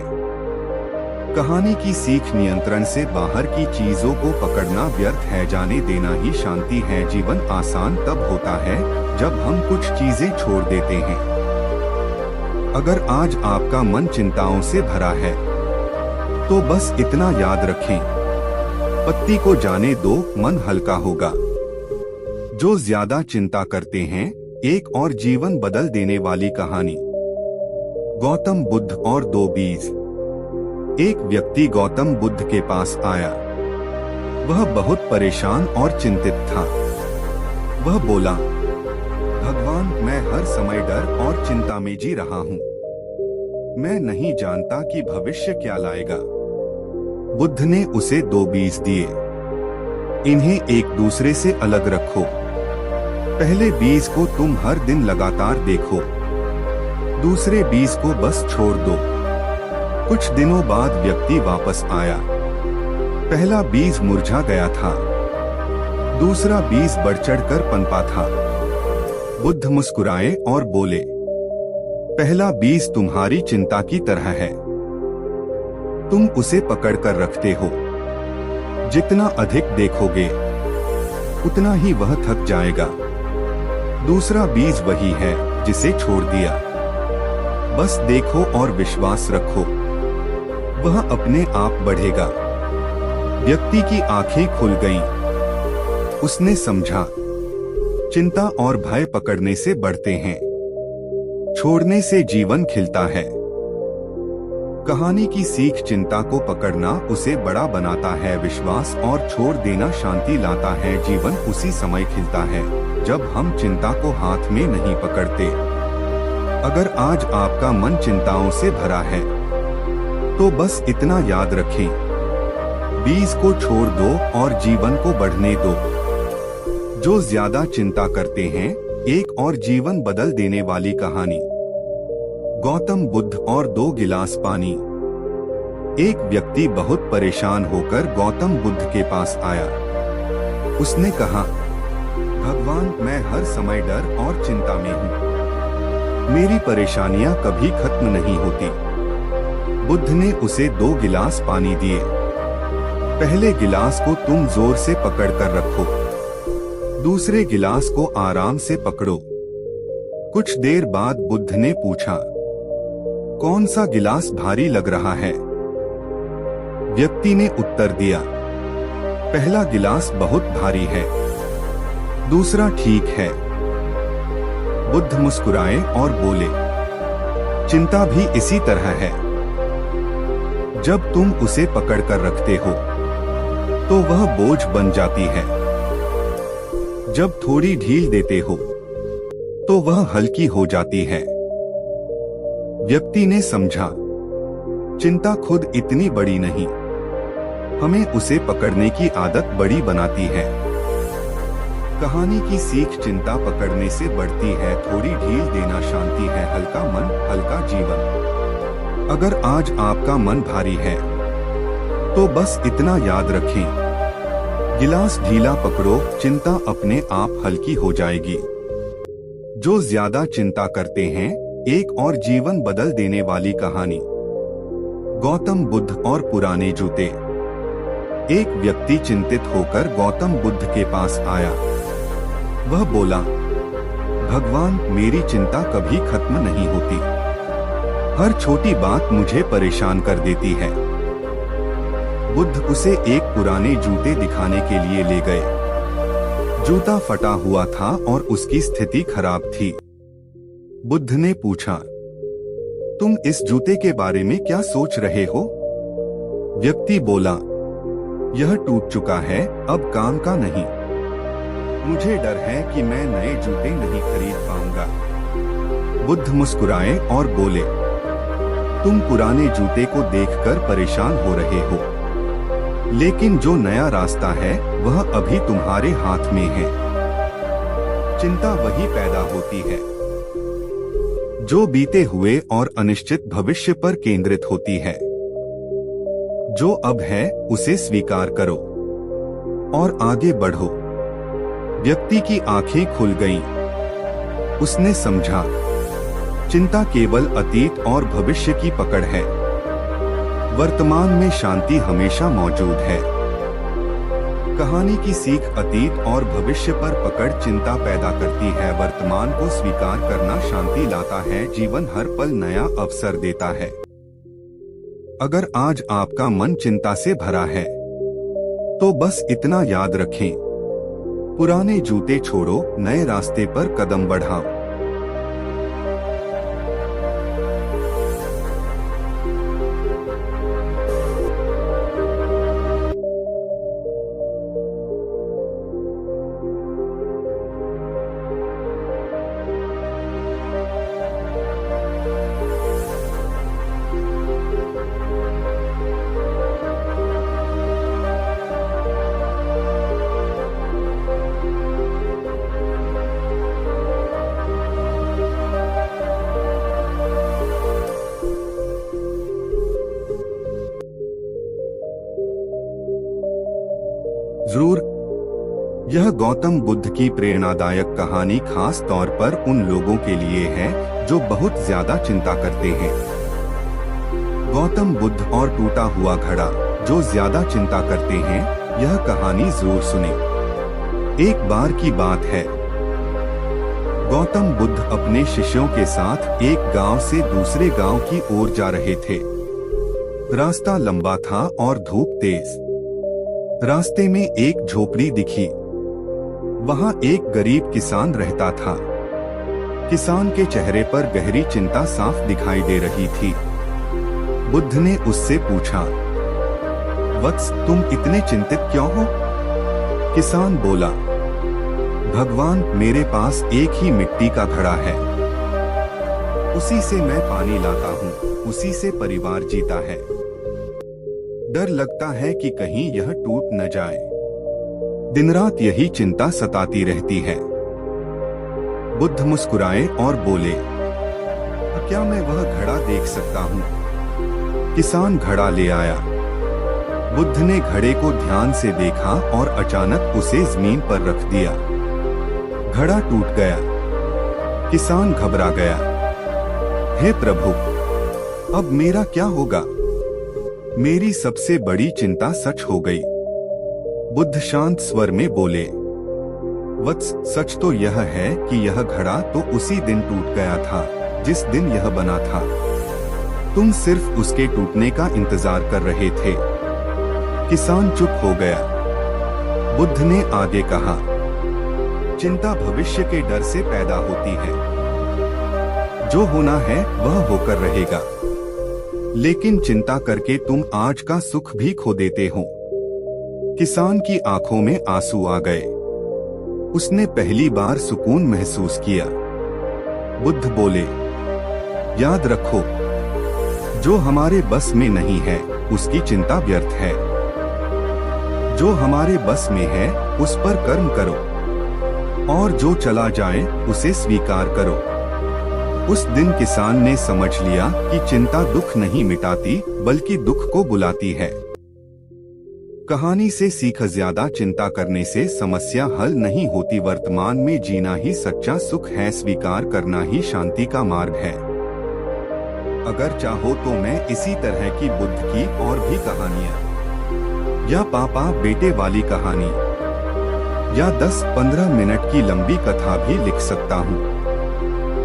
कहानी की सीख: नियंत्रण से बाहर की चीजों को पकड़ना व्यर्थ है, जाने देना ही शांति है। जीवन आसान तब होता है जब हम कुछ चीजें छोड़ देते हैं। अगर आज आपका मन चिंताओं से भरा है तो बस इतना याद रखें, पत्ती को जाने दो, मन हल्का होगा। जो ज्यादा चिंता करते हैं, एक और जीवन बदल देने वाली कहानी। गौतम बुद्ध और दो बीज। एक व्यक्ति गौतम बुद्ध के पास आया। वह बहुत परेशान और चिंतित था। वह बोला, भगवान, मैं हर समय डर और चिंता में जी रहा हूँ। मैं नहीं जानता कि भविष्य क्या लाएगा। बुद्ध ने उसे दो बीज दिए। इन्हें एक दूसरे से अलग रखो। पहले बीज को तुम हर दिन लगातार देखो, दूसरे बीज को बस छोड़ दो। कुछ दिनों बाद व्यक्ति वापस आया। पहला बीज मुरझा गया था, दूसरा बीज बढ़ चढ़कर पनपा था। बुद्ध मुस्कुराए और बोले, पहला बीज तुम्हारी चिंता की तरह है, तुम उसे पकड़कर रखते हो। जितना अधिक देखोगे, उतना ही वह थक जाएगा। दूसरा बीज वही है जिसे छोड़ दिया। बस देखो और विश्वास रखो, वह अपने आप बढ़ेगा। व्यक्ति की आंखें खुल गईं। उसने समझा, चिंता और भय पकड़ने से बढ़ते हैं, छोड़ने से जीवन खिलता है। कहानी की सीख: चिंता को पकड़ना उसे बड़ा बनाता है, विश्वास और छोड़ देना शांति लाता है। जीवन उसी समय खिलता है जब हम चिंता को हाथ में नहीं पकड़ते। अगर आज आपका मन चिंताओं से भरा है तो बस इतना याद रखें, बीज को छोड़ दो और जीवन को बढ़ने दो। जो ज्यादा चिंता करते हैं, एक और जीवन बदल देने वाली कहानी। गौतम बुद्ध और दो गिलास पानी। एक व्यक्ति बहुत परेशान होकर गौतम बुद्ध के पास आया। उसने कहा, भगवान, मैं हर समय डर और चिंता में हूँ, मेरी परेशानियां कभी खत्म नहीं होती। बुद्ध ने उसे दो गिलास पानी दिए। पहले गिलास को तुम जोर से पकड़कर रखो, दूसरे गिलास को आराम से पकड़ो। कुछ देर बाद बुद्ध ने पूछा, कौन सा गिलास भारी लग रहा है? व्यक्ति ने उत्तर दिया, पहला गिलास बहुत भारी है, दूसरा ठीक है। बुद्ध मुस्कुराए और बोले, चिंता भी इसी तरह है। जब तुम उसे पकड़कर रखते हो तो वह बोझ बन जाती है। जब थोड़ी ढील देते हो तो वह हल्की हो जाती है। व्यक्ति ने समझा, चिंता खुद इतनी बड़ी नहीं, हमें उसे पकड़ने की आदत बड़ी बनाती है। कहानी की सीख, चिंता पकड़ने से बढ़ती है, थोड़ी ढील देना शांति है, हल्का मन हल्का जीवन। अगर आज आपका मन भारी है तो बस इतना याद रखें, गिलास ढीला पकड़ो, चिंता अपने आप हल्की हो जाएगी। जो ज्यादा चिंता करते हैं, एक और जीवन बदल देने वाली कहानी। गौतम बुद्ध और पुराने जूते। एक व्यक्ति चिंतित होकर गौतम बुद्ध के पास आया। वह बोला, भगवान, मेरी चिंता कभी खत्म नहीं होती, हर छोटी बात मुझे परेशान कर देती है। बुद्ध उसे एक पुराने जूते दिखाने के लिए ले गए। जूता फटा हुआ था और उसकी स्थिति खराब थी। बुद्ध ने पूछा, तुम इस जूते के बारे में क्या सोच रहे हो? व्यक्ति बोला, यह टूट चुका है, अब काम का नहीं। मुझे डर है कि मैं नए जूते नहीं खरीद पाऊंगा। बुद्ध मुस्कुराए और बोले, तुम पुराने जूते को देखकर परेशान हो रहे हो, लेकिन जो नया रास्ता है वह अभी तुम्हारे हाथ में है। चिंता वही पैदा होती है जो बीते हुए और अनिश्चित भविष्य पर केंद्रित होती है। जो अब है उसे स्वीकार करो और आगे बढ़ो। व्यक्ति की आंखें खुल गईं। उसने समझा, चिंता केवल अतीत और भविष्य की पकड़ है, वर्तमान में शांति हमेशा मौजूद है। कहानी की सीख, अतीत और भविष्य पर पकड़ चिंता पैदा करती है, वर्तमान को स्वीकार करना शांति लाता है, जीवन हर पल नया अवसर देता है। अगर आज आपका मन चिंता से भरा है तो बस इतना याद रखें, पुराने जूते छोड़ो, नए रास्ते पर कदम बढ़ाओ। जरूर। यह गौतम बुद्ध की प्रेरणादायक कहानी खास तौर पर उन लोगों के लिए है जो बहुत ज्यादा चिंता करते हैं। गौतम बुद्ध और टूटा हुआ घड़ा। जो ज्यादा चिंता करते हैं, यह कहानी जरूर सुने। एक बार की बात है, गौतम बुद्ध अपने शिष्यों के साथ एक गांव से दूसरे गांव की ओर जा रहे थे। रास्ता लंबा था और धूप तेज। रास्ते में एक झोपड़ी दिखी। वहां एक गरीब किसान रहता था। किसान के चेहरे पर गहरी चिंता साफ दिखाई दे रही थी। बुद्ध ने उससे पूछा, वत्स, तुम इतने चिंतित क्यों हो? किसान बोला, भगवान, मेरे पास एक ही मिट्टी का घड़ा है, उसी से मैं पानी लाता हूँ, उसी से परिवार जीता है। डर लगता है कि कहीं यह टूट न जाए। दिन रात यही चिंता सताती रहती है। बुद्ध मुस्कुराए और बोले, क्या मैं वह घड़ा देख सकता हूँ? किसान घड़ा ले आया। बुद्ध ने घड़े को ध्यान से देखा और अचानक उसे जमीन पर रख दिया। घड़ा टूट गया। किसान घबरा गया। हे प्रभु, अब मेरा क्या होगा? मेरी सबसे बड़ी चिंता सच हो गई। बुद्ध शांत स्वर में बोले, वत्स, सच तो यह है कि यह घड़ा तो उसी दिन टूट गया था जिस दिन यह बना था। तुम सिर्फ उसके टूटने का इंतजार कर रहे थे। किसान चुप हो गया। बुद्ध ने आगे कहा, चिंता भविष्य के डर से पैदा होती है। जो होना है वह होकर रहेगा, लेकिन चिंता करके तुम आज का सुख भी खो देते हो। किसान की आंखों में आंसू आ गए। उसने पहली बार सुकून महसूस किया। बुद्ध बोले, याद रखो, जो हमारे बस में नहीं है उसकी चिंता व्यर्थ है। जो हमारे बस में है उस पर कर्म करो, और जो चला जाए उसे स्वीकार करो। उस दिन किसान ने समझ लिया कि चिंता दुख नहीं मिटाती बल्कि दुख को बुलाती है। कहानी से सीख, ज्यादा चिंता करने से समस्या हल नहीं होती। वर्तमान में जीना ही सच्चा सुख है, स्वीकार करना ही शांति का मार्ग है। अगर चाहो तो मैं इसी तरह की बुद्ध की और भी कहानियां, या पापा बेटे वाली कहानी, या 10-15 मिनट की लंबी कथा भी लिख सकता हूँ।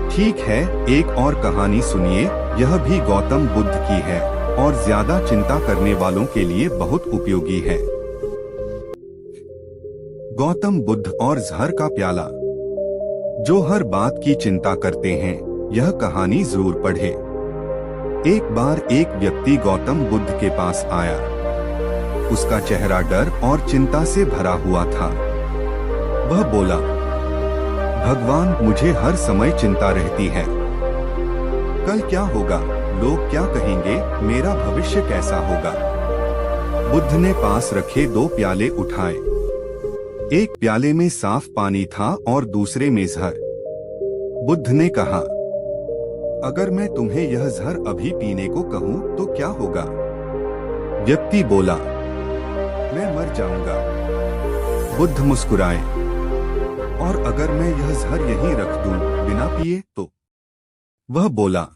ठीक है, एक और कहानी सुनिए, यह भी गौतम बुद्ध की है और ज्यादा चिंता करने वालों के लिए बहुत उपयोगी है। गौतम बुद्ध और जहर का प्याला। जो हर बात की चिंता करते हैं, यह कहानी जरूर पढ़े। एक बार एक व्यक्ति गौतम बुद्ध के पास आया। उसका चेहरा डर और चिंता से भरा हुआ था। वह बोला, भगवान, मुझे हर समय चिंता रहती है। कल क्या होगा, लोग क्या कहेंगे, मेरा भविष्य कैसा होगा। बुद्ध ने पास रखे 2 प्याले उठाए। एक प्याले में साफ पानी था और दूसरे में जहर। बुद्ध ने कहा, अगर मैं तुम्हें यह जहर अभी पीने को कहूँ तो क्या होगा। व्यक्ति बोला, मैं मर जाऊंगा। बुद्ध मुस्कुराए, और अगर मैं यह जहर यहीं रख दूं बिना पिए तो। वह बोला,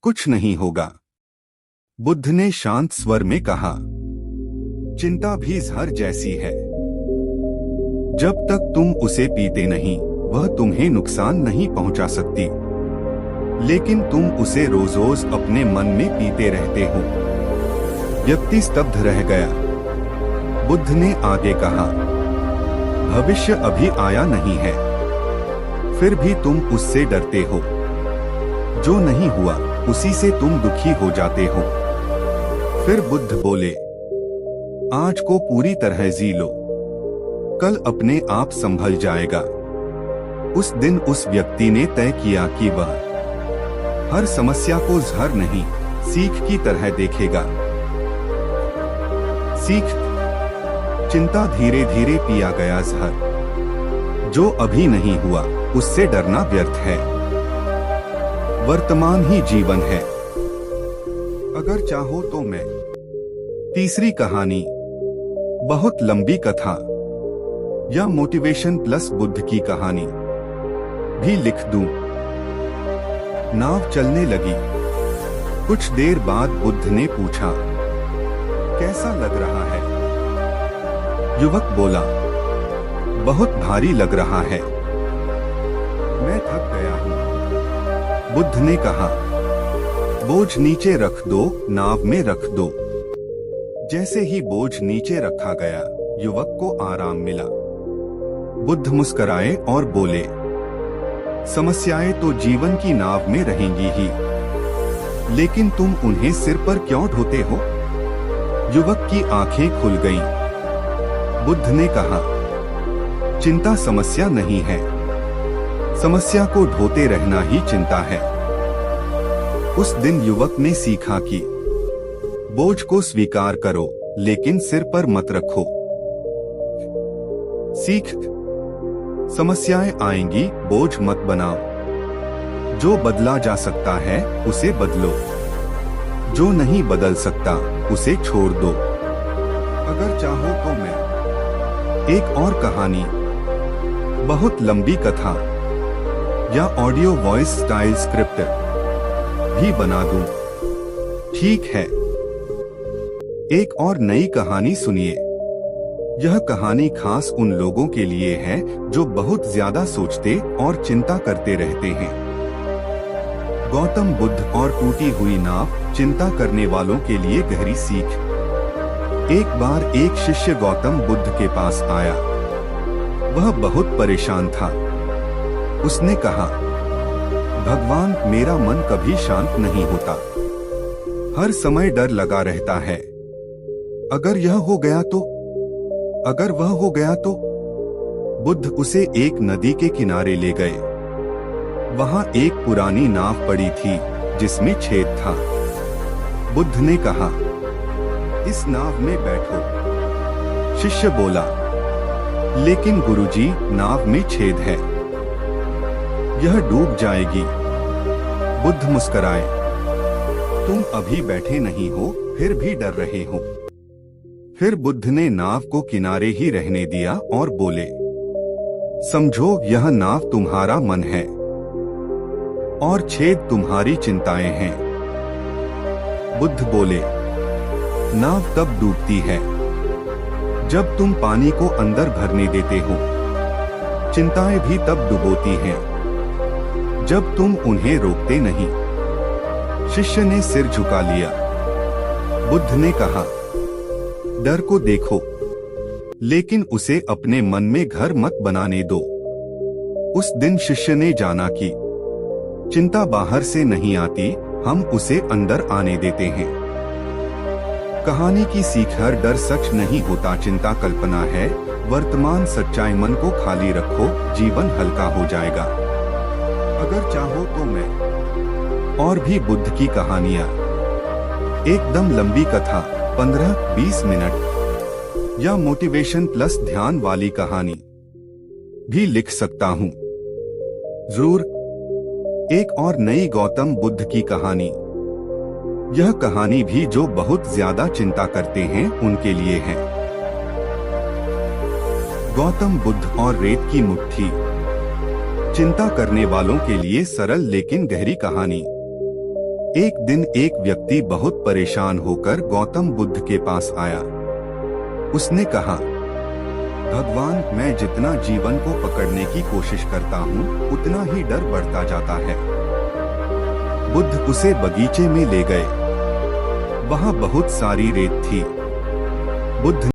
कुछ नहीं होगा। बुद्ध ने शांत स्वर में कहा, चिंता भी जहर जैसी है। जब तक तुम उसे पीते नहीं, वह तुम्हें नुकसान नहीं पहुंचा सकती, लेकिन तुम उसे रोज रोज अपने मन में पीते रहते हो। व्यक्ति स्तब्ध रह गया। बुद्ध ने आगे कहा, भविष्य अभी आया नहीं है, फिर भी तुम उससे डरते हो। जो नहीं हुआ उसी से तुम दुखी हो जाते हो। फिर बुद्ध बोले, आज को पूरी तरह जी लो, कल अपने आप संभल जाएगा। उस दिन उस व्यक्ति ने तय किया कि वह हर समस्या को जहर नहीं, सीख की तरह देखेगा। सीख, चिंता धीरे धीरे पिया गया जहर। जो अभी नहीं हुआ उससे डरना व्यर्थ है। वर्तमान ही जीवन है। अगर चाहो तो मैं तीसरी कहानी, बहुत लंबी कथा, या मोटिवेशन प्लस बुद्ध की कहानी भी लिख दूं। नाव चलने लगी। कुछ देर बाद बुद्ध ने पूछा, कैसा लग रहा है। युवक बोला, बहुत भारी लग रहा है, मैं थक गया हूँ। बुद्ध ने कहा, बोझ नीचे रख दो, नाव में रख दो। जैसे ही बोझ नीचे रखा गया, युवक को आराम मिला। बुद्ध मुस्कुराए और बोले, समस्याएं तो जीवन की नाव में रहेंगी ही, लेकिन तुम उन्हें सिर पर क्यों ढोते हो। युवक की आंखें खुल गईं। बुद्ध ने कहा, चिंता समस्या नहीं है, समस्या को ढोते रहना ही चिंता है। उस दिन युवक ने सीखा कि बोझ को स्वीकार करो, लेकिन सिर पर मत रखो। सीख, समस्याएं आएंगी, बोझ मत बनाओ। जो बदला जा सकता है उसे बदलो, जो नहीं बदल सकता उसे छोड़ दो। अगर चाहो तो मैं एक और कहानी, बहुत लंबी कथा, या ऑडियो वॉइस स्टाइल स्क्रिप्ट भी बना दूं। ठीक है, एक और नई कहानी सुनिए। यह कहानी खास उन लोगों के लिए है जो बहुत ज्यादा सोचते और चिंता करते रहते हैं। गौतम बुद्ध और टूटी हुई नाव, चिंता करने वालों के लिए गहरी सीख। एक बार एक शिष्य गौतम बुद्ध के पास आया। वह बहुत परेशान था। उसने कहा, भगवान, मेरा मन कभी शांत नहीं होता, हर समय डर लगा रहता है। अगर यह हो गया तो, अगर वह हो गया तो। बुद्ध उसे एक नदी के किनारे ले गए। वहाँ एक पुरानी नाव पड़ी थी जिसमें छेद था। बुद्ध ने कहा, इस नाव में बैठो। शिष्य बोला, लेकिन गुरुजी, नाव में छेद है, यह डूब जाएगी। बुद्ध मुस्कुराए, तुम अभी बैठे नहीं हो, फिर भी डर रहे हो। फिर बुद्ध ने नाव को किनारे ही रहने दिया और बोले, समझो यह नाव तुम्हारा मन है और छेद तुम्हारी चिंताएं हैं। बुद्ध बोले, नाव तब डूबती है जब तुम पानी को अंदर भरने देते हो। चिंताएं भी तब डुबोती हैं जब तुम उन्हें रोकते नहीं। शिष्य ने सिर झुका लिया। बुद्ध ने कहा, डर को देखो, लेकिन उसे अपने मन में घर मत बनाने दो। उस दिन शिष्य ने जाना कि चिंता बाहर से नहीं आती, हम उसे अंदर आने देते हैं। कहानी की सीख, हर डर सच नहीं होता, चिंता कल्पना है। वर्तमान सच्चाई, मन को खाली रखो, जीवन हल्का हो जाएगा। अगर चाहो तो मैं और भी बुद्ध की कहानियां, एकदम लंबी कथा 15-20 मिनट या मोटिवेशन प्लस ध्यान वाली कहानी भी लिख सकता हूँ। जरूर। एक और नई गौतम बुद्ध की कहानी। यह कहानी भी जो बहुत ज्यादा चिंता करते हैं उनके लिए है। गौतम बुद्ध और रेत की मुट्ठी। चिंता करने वालों के लिए सरल लेकिन गहरी कहानी। एक दिन एक व्यक्ति बहुत परेशान होकर गौतम बुद्ध के पास आया। उसने कहा, भगवान, मैं जितना जीवन को पकड़ने की कोशिश करता हूँ उतना ही डर बढ़ता जाता है। बुद्ध उसे बगीचे में ले गए। वहाँ बहुत सारी रेत थी। बुद्ध